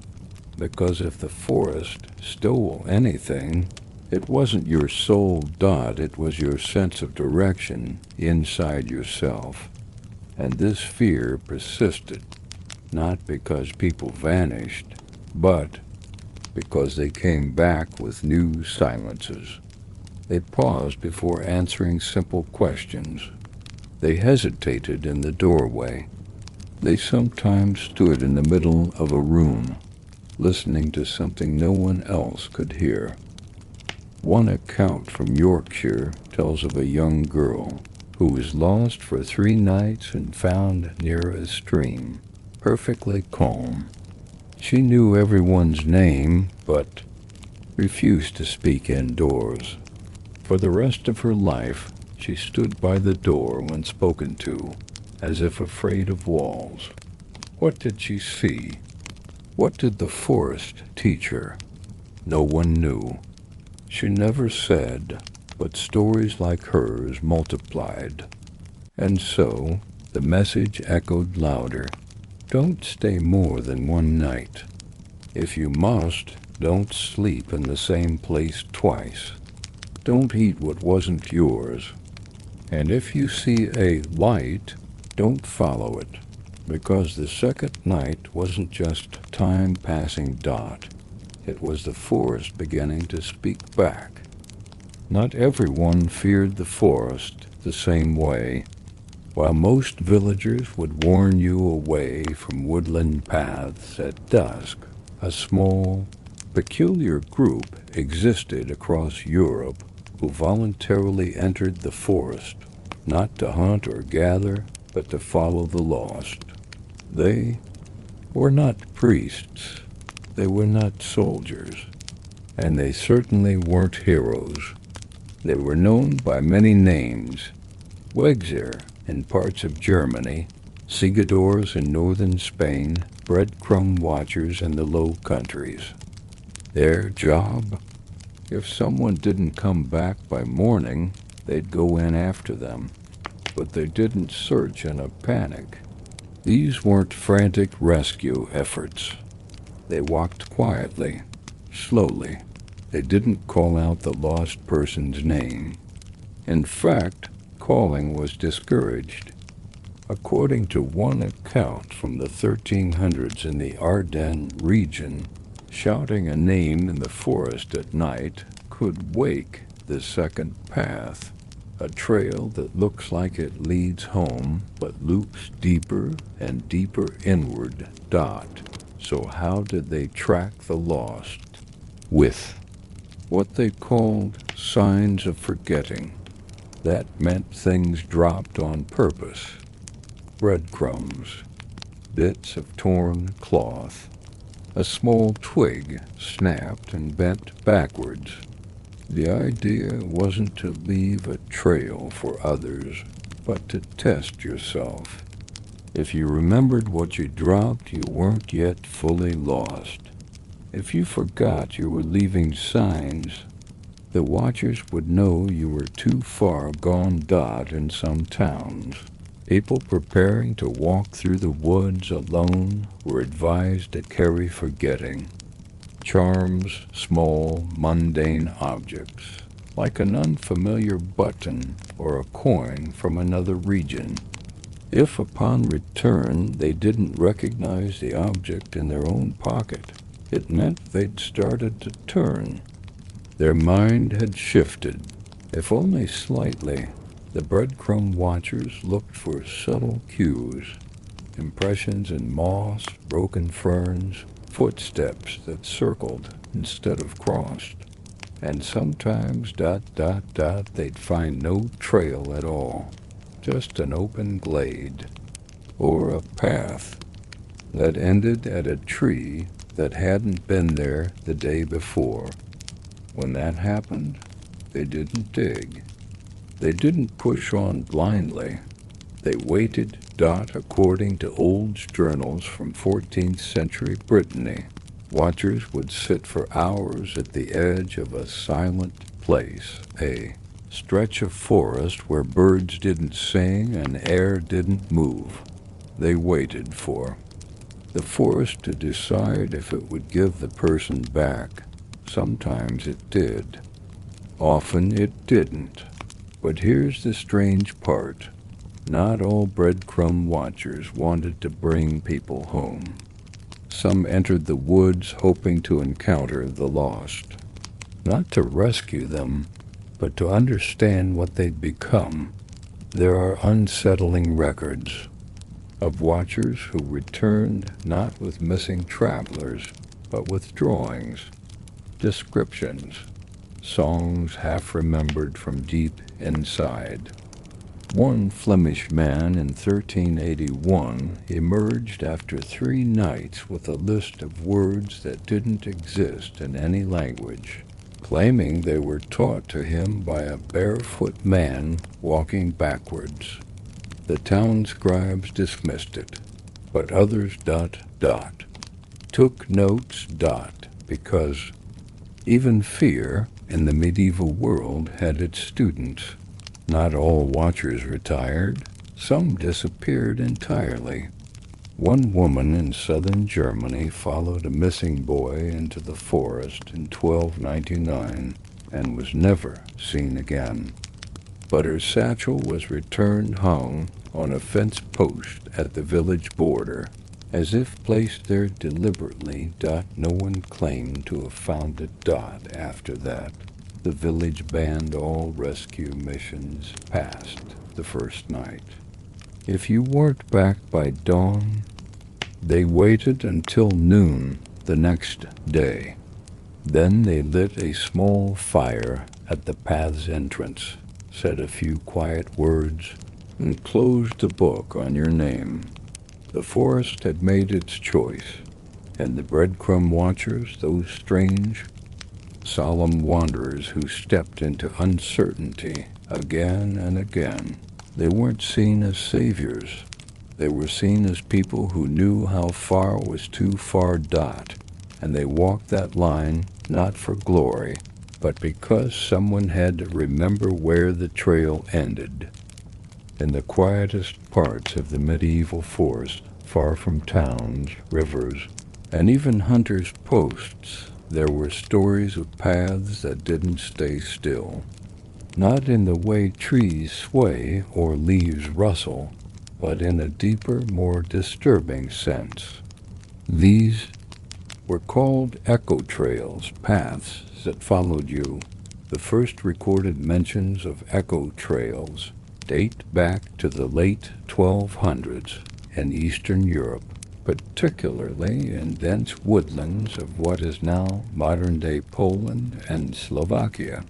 Because if the forest stole anything, it wasn't your soul dot, it was your sense of direction inside yourself. And this fear persisted, not because people vanished, but because they came back with new silences. They paused before answering simple questions. They hesitated in the doorway. They sometimes stood in the middle of a room, listening to something no one else could hear. One account from Yorkshire tells of a young girl who was lost for 3 nights and found near a stream, perfectly calm. She knew everyone's name, but refused to speak indoors. For the rest of her life, she stood by the door when spoken to, as if afraid of walls. What did she see? What did the forest teach her? No one knew. She never said, but stories like hers multiplied. And so, the message echoed louder. Don't stay more than 1 night. If you must, don't sleep in the same place twice. Don't eat what wasn't yours. And if you see a light, don't follow it, because the second night wasn't just time passing dot. It was the forest beginning to speak back. Not everyone feared the forest the same way. While most villagers would warn you away from woodland paths at dusk, a small, peculiar group existed across Europe who voluntarily entered the forest, not to hunt or gather, but to follow the lost. They were not priests, they were not soldiers, and they certainly weren't heroes. They were known by many names: Wegzer in parts of Germany, Segadors in northern Spain, breadcrumb watchers in the Low Countries. Their job? If someone didn't come back by morning, they'd go in after them. But they didn't search in a panic. These weren't frantic rescue efforts. They walked quietly, slowly. They didn't call out the lost person's name. In fact, calling was discouraged. According to one account from the 1300s in the Ardennes region, shouting a name in the forest at night could wake the second path, a trail that looks like it leads home but loops deeper and deeper inward. So how did they track the lost? With what they called signs of forgetting. That meant things dropped on purpose. Breadcrumbs, bits of torn cloth, a small twig snapped and bent backwards. The idea wasn't to leave a trail for others, but to test yourself. If you remembered what you dropped, you weren't yet fully lost. If you forgot you were leaving signs, the watchers would know you were too far gone. In some towns, people preparing to walk through the woods alone were advised to carry forgetting. Charms, small, mundane objects, like an unfamiliar button or a coin from another region. If upon return they didn't recognize the object in their own pocket, it meant they'd started to turn. Their mind had shifted, if only slightly. The breadcrumb watchers looked for subtle cues, impressions in moss, broken ferns, footsteps that circled instead of crossed. And sometimes, they'd find no trail at all, just an open glade, or a path that ended at a tree that hadn't been there the day before. When that happened, they didn't dig. They didn't push on blindly. They waited, according to old journals from 14th century Brittany. Watchers would sit for hours at the edge of a silent place, a stretch of forest where birds didn't sing and air didn't move. They waited for the forest to decide if it would give the person back. Sometimes it did. Often it didn't. But here's the strange part. Not all breadcrumb watchers wanted to bring people home. some entered the woods hoping to encounter the lost. Not to rescue them, but to understand what they'd become. There are unsettling records of watchers who returned not with missing travelers, but with drawings, descriptions, songs half remembered from deep inside. One Flemish man in 1381 emerged after 3 nights with a list of words that didn't exist in any language, claiming they were taught to him by a barefoot man walking backwards. The town scribes dismissed it, but others ... took notes ... because even fear in the medieval world had its students. Not all watchers retired. Some disappeared entirely. One woman in southern Germany followed a missing boy into the forest in 1299 and was never seen again. But her satchel was returned hung on a fence post at the village border, as if placed there deliberately. No one claimed to have found it. After that, the village banned all rescue missions past the first night. If you weren't back by dawn, they waited until noon the next day. Then they lit a small fire at the path's entrance, said a few quiet words, and closed the book on your name. The forest had made its choice, and the breadcrumb watchers, those strange, solemn wanderers who stepped into uncertainty again and again, they weren't seen as saviors. They were seen as people who knew how far was too far. And they walked that line not for glory, but because someone had to remember where the trail ended. In the quietest parts of the medieval forest, far from towns, rivers, and even hunters' posts, there were stories of paths that didn't stay still. Not in the way trees sway or leaves rustle, but in a deeper, more disturbing sense. These were called echo trails, paths that followed you. The first recorded mentions of echo trails date back to the late 1200s in Eastern Europe, particularly in dense woodlands of what is now modern-day Poland and Slovakia.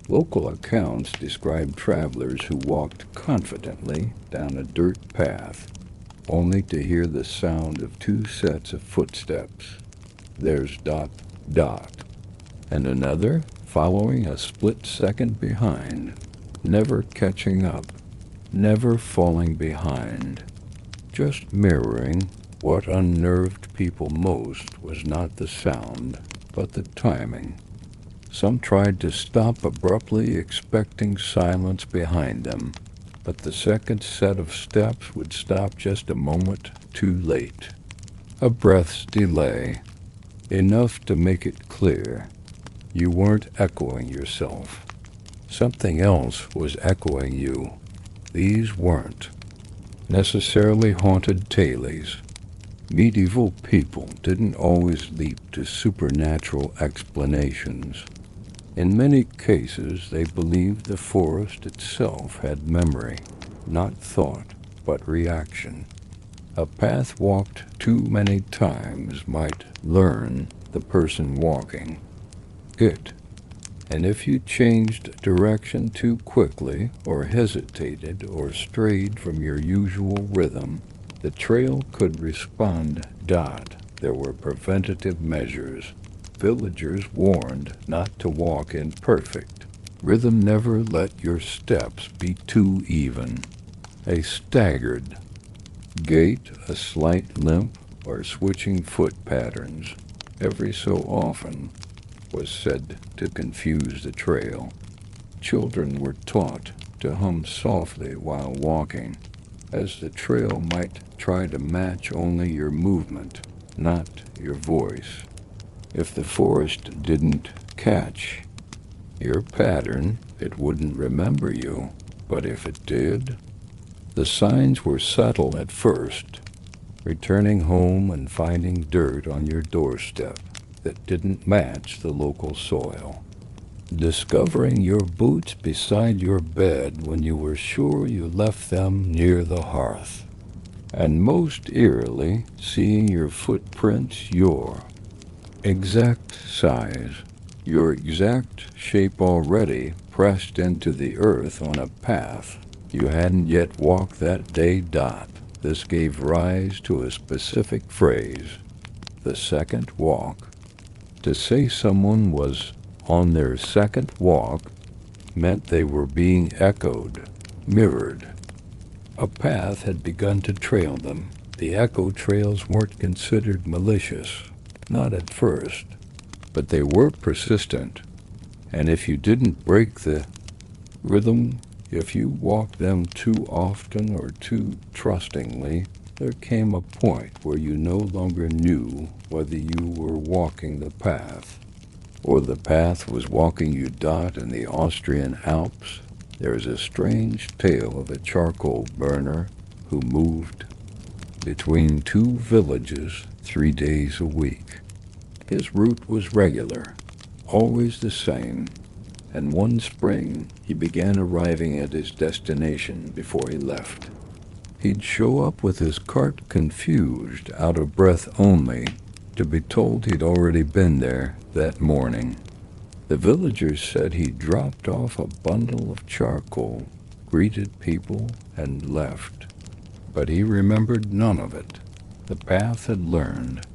Local accounts describe travelers who walked confidently down a dirt path, only to hear the sound of 2 sets of footsteps. There's ... and another following a split second behind, never catching up, never falling behind, just mirroring. What unnerved people most was not the sound, but the timing. Some tried to stop abruptly, expecting silence behind them, but the second set of steps would stop just a moment too late. A breath's delay, enough to make it clear you weren't echoing yourself. Something else was echoing you. These weren't necessarily haunted tales. Medieval people didn't always leap to supernatural explanations. In many cases, they believed the forest itself had memory, not thought, but reaction. A path walked too many times might learn the person walking it. And if you changed direction too quickly, or hesitated, or strayed from your usual rhythm, the trail could respond. There were preventative measures. Villagers warned not to walk in perfect rhythm. Never let your steps be too even. A staggered gait, a slight limp, or switching foot patterns every so often was said to confuse the trail. Children were taught to hum softly while walking, as the trail might try to match only your movement, not your voice. If the forest didn't catch your pattern, it wouldn't remember you. But if it did, the signs were subtle at first. returning home and finding dirt on your doorstep that didn't match the local soil, discovering your boots beside your bed when you were sure you left them near the hearth, and most eerily, seeing your footprints your exact size, your exact shape already pressed into the earth on a path you hadn't yet walked that day. This gave rise to a specific phrase, the second walk. To say someone was on their second walk meant they were being echoed, mirrored. A path had begun to trail them. The echo trails weren't considered malicious, not at first, but they were persistent. And if you didn't break the rhythm, if you walked them too often or too trustingly, there came a point where you no longer knew whether you were walking the path or the path was walking you. In the Austrian Alps, there is a strange tale of a charcoal burner who moved between two villages 3 days a week. His route was regular, always the same, and one spring he began arriving at his destination before he left. He'd show up with his cart confused, out of breath only, to be told he'd already been there that morning. The villagers said he dropped off a bundle of charcoal, greeted people, and left. But he remembered none of it. The path had learned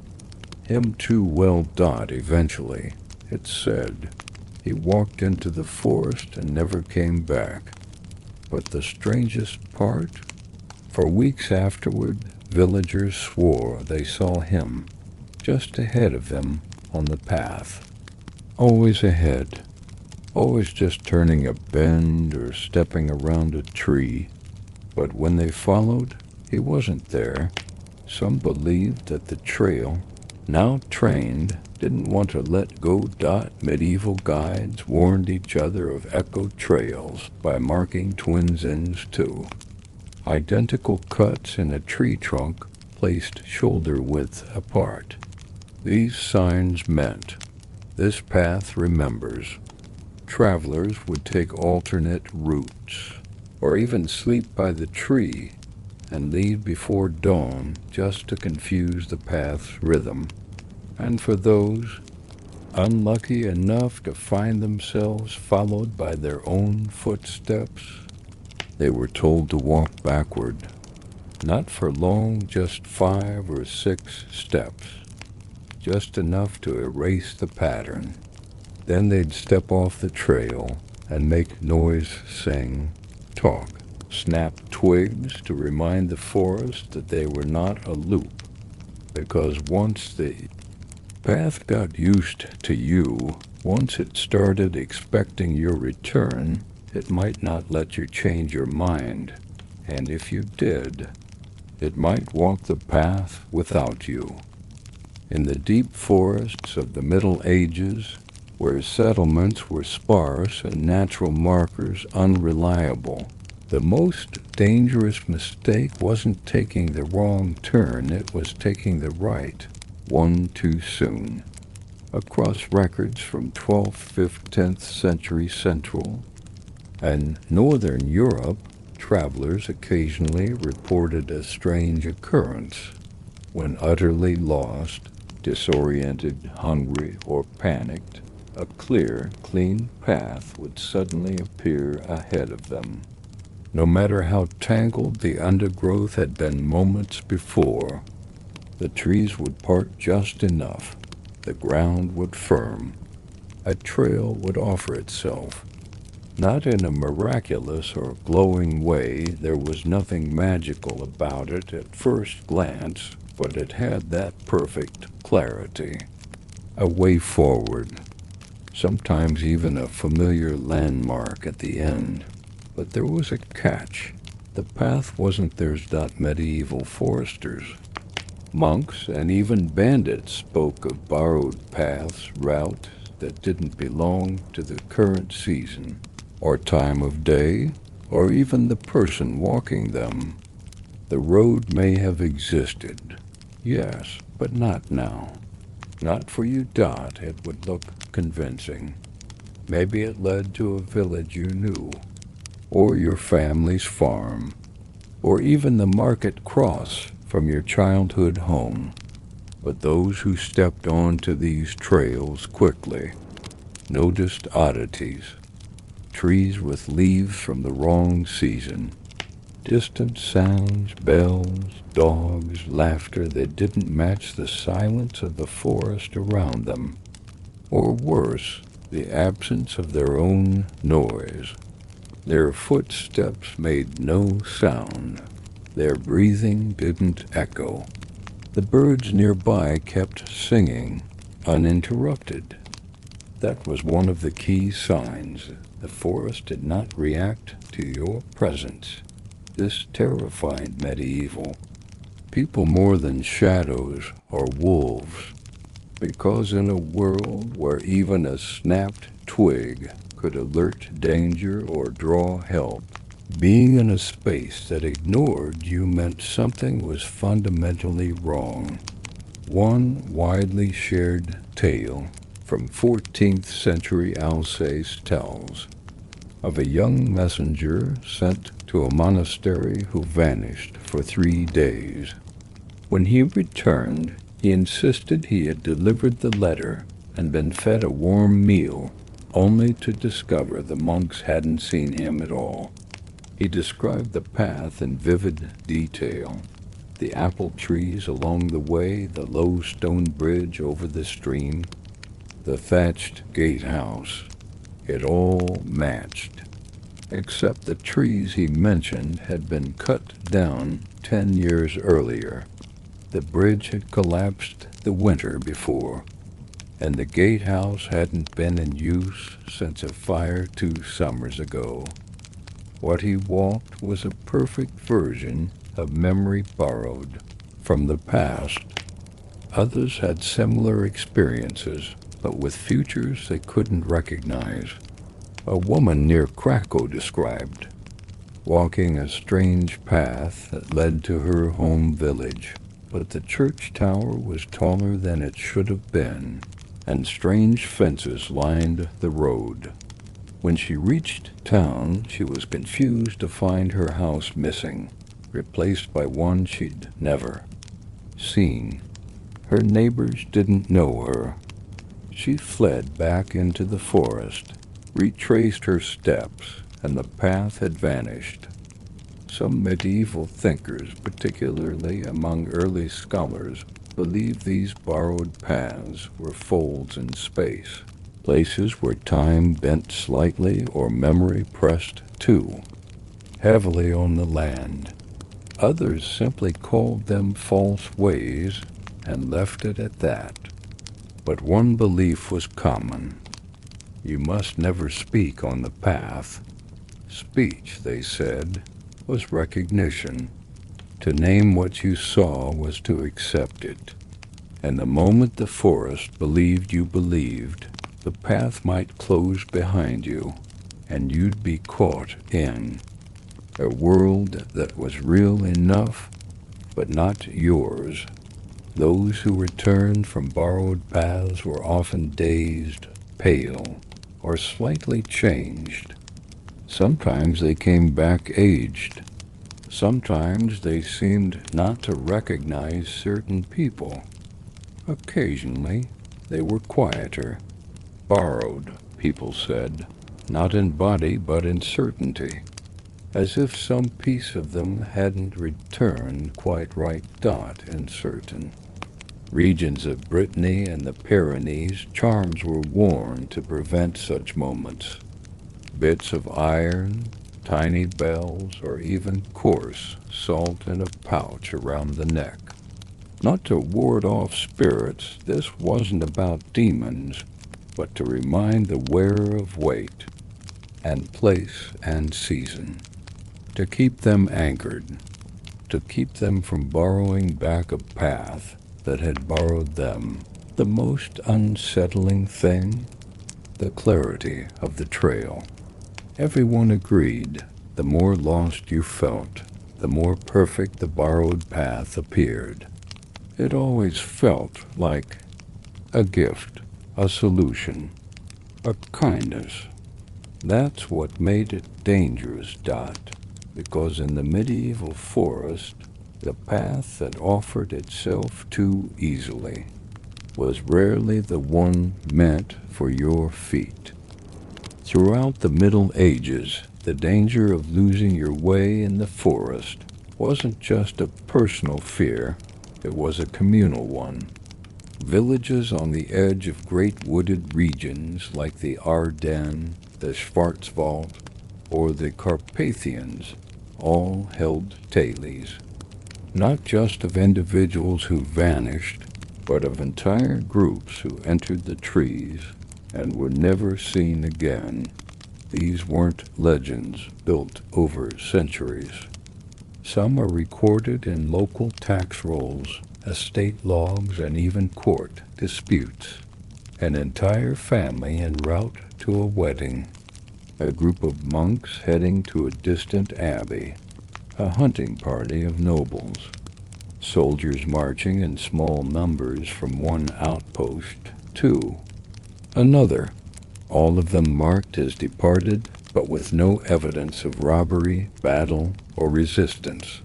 him too well. Eventually, it said, he walked into the forest and never came back. But the strangest part? For weeks afterward, villagers swore they saw him just ahead of them on the path. Always ahead, always just turning a bend or stepping around a tree. But when they followed, he wasn't there. Some believed that the trail, now trained, didn't want to let go. Medieval guides warned each other of echo trails by marking twins' ends too. Identical cuts in a tree trunk placed shoulder width apart. These signs meant, this path remembers. Travelers would take alternate routes, or even sleep by the tree and leave before dawn just to confuse the path's rhythm. And for those unlucky enough to find themselves followed by their own footsteps, they were told to walk backward, not for long, just 5 or 6 steps, just enough to erase the pattern. Then they'd step off the trail and make noise, sing, talk, snap twigs to remind the forest that they were not a loop, because once the path got used to you, once it started expecting your return, it might not let you change your mind, and if you did, it might walk the path without you. In the deep forests of the Middle Ages, where settlements were sparse and natural markers unreliable, the most dangerous mistake wasn't taking the wrong turn, it was taking the right one too soon. Across records from 12th, 5th, 10th century Central and Northern Europe, travelers occasionally reported a strange occurrence. When utterly lost, disoriented, hungry, or panicked, a clear, clean path would suddenly appear ahead of them. No matter how tangled the undergrowth had been moments before, the trees would part just enough, the ground would firm, a trail would offer itself. Not in a miraculous or glowing way, there was nothing magical about it at first glance, but it had that perfect clarity. A way forward, sometimes even a familiar landmark at the end. But there was a catch. The path wasn't theirs. Medieval foresters, monks, and even bandits spoke of borrowed paths, routes that didn't belong to the current season, or time of day, or even the person walking them. The road may have existed, Yes, but not now. Not for you, Dot. It would look convincing. Maybe it led to a village you knew, or your family's farm, or even the market cross from your childhood home. But those who stepped onto these trails quickly noticed oddities: trees with leaves from the wrong season, distant sounds, bells, dogs, laughter that didn't match the silence of the forest around them, or worse, the absence of their own noise. Their footsteps made no sound. Their breathing didn't echo. The birds nearby kept singing, uninterrupted. That was one of the key signs. The forest did not react to your presence. This terrified medieval people more than shadows or wolves, because in a world where even a snapped twig could alert danger or draw help, being in a space that ignored you meant something was fundamentally wrong. One widely shared tale from 14th century Alsace tells of a young messenger sent to a monastery who vanished for 3 days. When he returned, he insisted he had delivered the letter and been fed a warm meal, only to discover the monks hadn't seen him at all. He described the path in vivid detail: the apple trees along the way, the low stone bridge over the stream, the thatched gatehouse. It all matched, except the trees he mentioned had been cut down 10 years earlier. The bridge had collapsed the winter before, and the gatehouse hadn't been in use since a fire 2 summers ago. What he walked was a perfect version of memory borrowed from the past. Others had similar experiences, but with futures they couldn't recognize. A woman near Krakow described walking a strange path that led to her home village, but the church tower was taller than it should have been, and strange fences lined the road. When she reached town, she was confused to find her house missing, replaced by one she'd never seen. Her neighbors didn't know her. She fled back into the forest, retraced her steps, and the path had vanished. Some medieval thinkers, particularly among early scholars, believed these borrowed paths were folds in space, places where time bent slightly or memory pressed too heavily on the land. Others simply called them false ways and left it at that. But one belief was common: you must never speak on the path. Speech, they said, was recognition. To name what you saw was to accept it. And the moment the forest believed you believed, the path might close behind you, and you'd be caught in a world that was real enough, but not yours. Those who returned from borrowed paths were often dazed, pale, or slightly changed. Sometimes they came back aged. Sometimes they seemed not to recognize certain people. Occasionally, they were quieter. Borrowed, people said, not in body but in certainty, as if some piece of them hadn't returned quite right. In certain regions of Brittany and the Pyrenees, charms were worn to prevent such moments. Bits of iron, tiny bells, or even coarse salt in a pouch around the neck. Not to ward off spirits, this wasn't about demons, but to remind the wearer of weight and place and season. To keep them anchored, to keep them from borrowing back a path that had borrowed them. The most unsettling thing? The clarity of the trail. Everyone agreed, the more lost you felt, the more perfect the borrowed path appeared. It always felt like a gift, a solution, a kindness. That's what made it dangerous, Dot, because in the medieval forest, the path that offered itself too easily was rarely the one meant for your feet. Throughout the Middle Ages, the danger of losing your way in the forest wasn't just a personal fear, it was a communal one. Villages on the edge of great wooded regions like the Ardennes, the Schwarzwald, or the Carpathians all held tailies, not just of individuals who vanished, but of entire groups who entered the trees and were never seen again. These weren't legends built over centuries. Some are recorded in local tax rolls, estate logs, and even court disputes. An entire family en route to a wedding, a group of monks heading to a distant abbey, a hunting party of nobles, soldiers marching in small numbers from one outpost to another, all of them marked as departed, but with no evidence of robbery, battle, or resistance.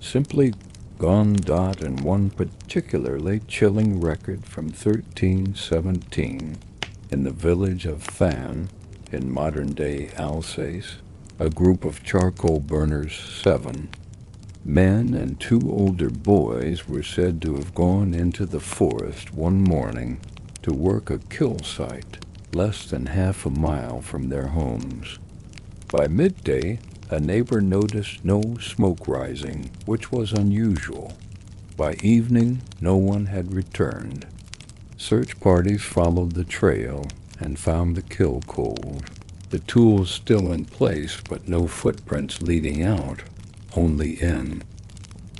Simply gone. Dot in one particularly chilling record from 1317 in the village of Thann, in modern-day Alsace, a group of charcoal burners, 7 men and 2 older boys, were said to have gone into the forest one morning to work a kill site less than half a mile from their homes. By midday, a neighbor noticed no smoke rising, which was unusual. By evening, no one had returned. Search parties followed the trail and found the kill cold. The tools still in place, but no footprints leading out, only in.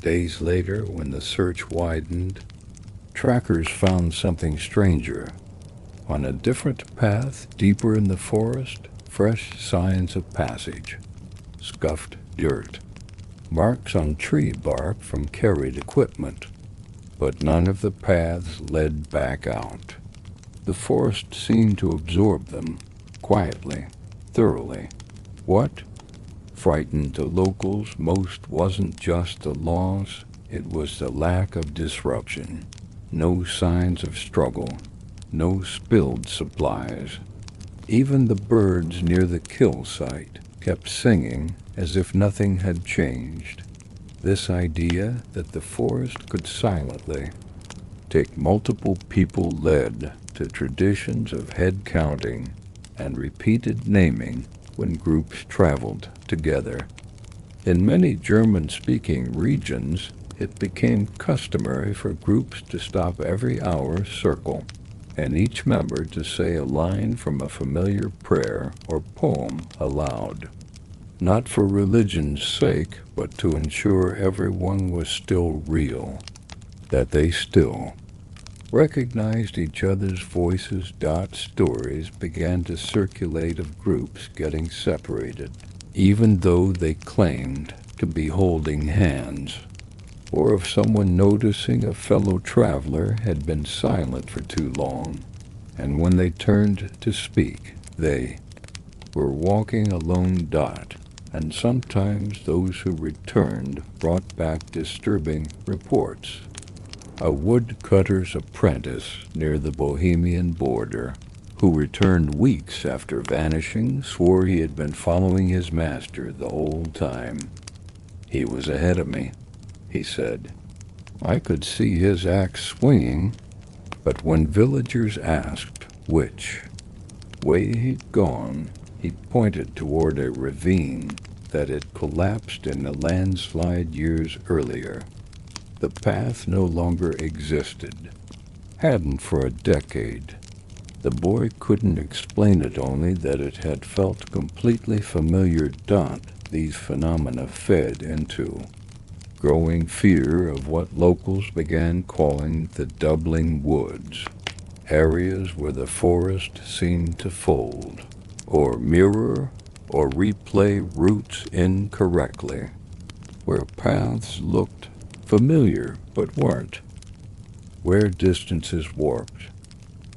Days later, when the search widened, trackers found something stranger. On a different path, deeper in the forest, fresh signs of passage. Scuffed dirt, marks on tree bark from carried equipment, but none of the paths led back out. The forest seemed to absorb them, quietly, thoroughly. What frightened the locals most wasn't just the loss, it was the lack of disruption. No signs of struggle, no spilled supplies. Even the birds near the kill site kept singing as if nothing had changed. This idea that the forest could silently take multiple people led to traditions of head counting and repeated naming when groups traveled together. In many German-speaking regions, it became customary for groups to stop every hour circle, and each member to say a line from a familiar prayer or poem aloud, not for religion's sake, but to ensure everyone was still real, that they still recognized each other's voices. Stories began to circulate of groups getting separated, even though they claimed to be holding hands, or of someone noticing a fellow traveler had been silent for too long, and when they turned to speak, they were walking alone. And sometimes those who returned brought back disturbing reports. A woodcutter's apprentice near the Bohemian border, who returned weeks after vanishing, swore he had been following his master the whole time. "He was ahead of me," he said. "I could see his axe swinging," but when villagers asked which way he'd gone, he pointed toward a ravine that had collapsed in a landslide years earlier. The path no longer existed, hadn't for a decade. The boy couldn't explain it, only that it had felt completely familiar. These phenomena fed into growing fear of what locals began calling the doubling woods, areas where the forest seemed to fold, or mirror, or replay routes incorrectly, where paths looked familiar but weren't, where distances warped.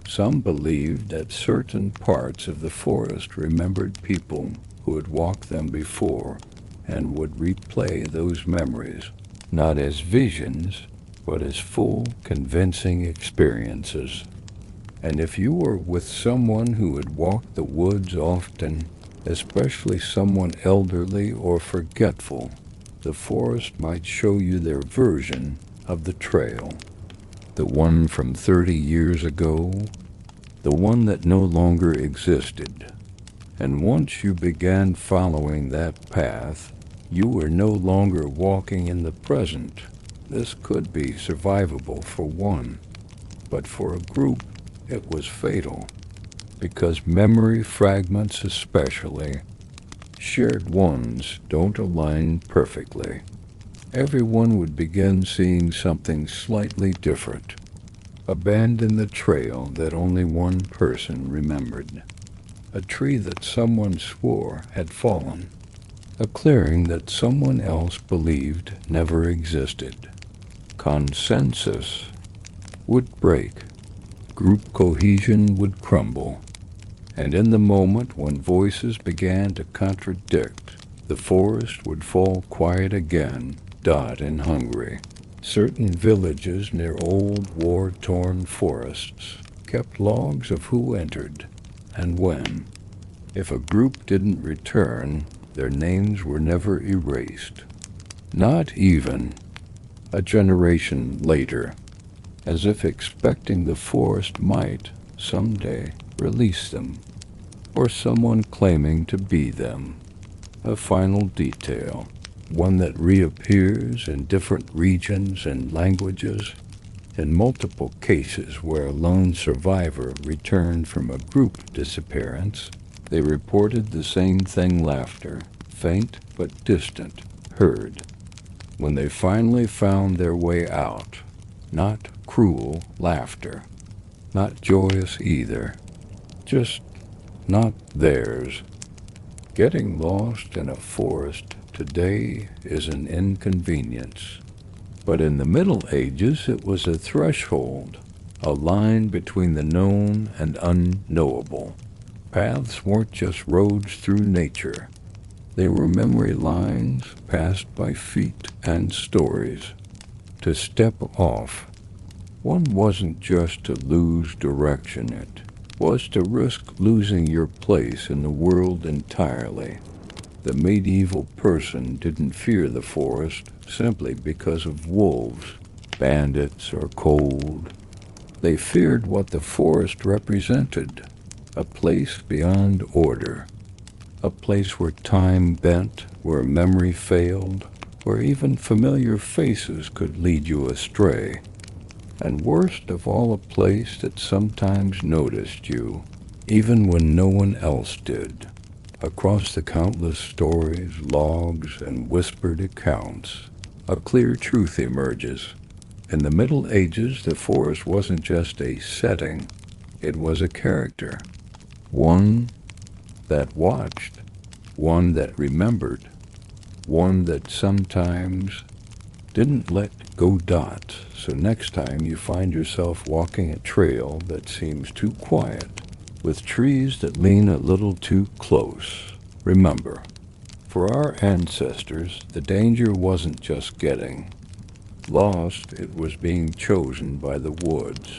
Some believed that certain parts of the forest remembered people who had walked them before and would replay those memories, not as visions, but as full, convincing experiences. And if you were with someone who had walked the woods often, especially someone elderly or forgetful, the forest might show you their version of the trail. The one from 30 years ago, the one that no longer existed. And once you began following that path, you were no longer walking in the present. This could be survivable for one, but for a group it was fatal, because memory fragments especially, shared ones, don't align perfectly. Everyone would begin seeing something slightly different. Abandon the trail that only one person remembered. A tree that someone swore had fallen. A clearing that someone else believed never existed. Consensus would break. Group cohesion would crumble. And in the moment when voices began to contradict, the forest would fall quiet again, and hungry. Certain villages near old war-torn forests kept logs of who entered and when. If a group didn't return, their names were never erased. Not even a generation later, as if expecting the forest might someday release them, or someone claiming to be them. A final detail, one that reappears in different regions and languages. In multiple cases where a lone survivor returned from a group disappearance, they reported the same thing: laughter, faint but distant, heard. When they finally found their way out, not cruel laughter, not joyous either, just not theirs. Getting lost in a forest today is an inconvenience, but in the Middle Ages it was a threshold, a line between the known and unknowable. Paths weren't just roads through nature. They were memory lines passed by feet and stories. To step off, one wasn't just to lose direction, it was to risk losing your place in the world entirely. The medieval person didn't fear the forest simply because of wolves, bandits, or cold. They feared what the forest represented, a place beyond order, a place where time bent, where memory failed, where even familiar faces could lead you astray. And worst of all, a place that sometimes noticed you, even when no one else did. Across the countless stories, logs, and whispered accounts, a clear truth emerges. In the Middle Ages, the forest wasn't just a setting, it was a character. One that watched, one that remembered, one that sometimes didn't let go dots. So next time you find yourself walking a trail that seems too quiet, with trees that lean a little too close, remember, for our ancestors, the danger wasn't just getting lost, it was being chosen by the woods.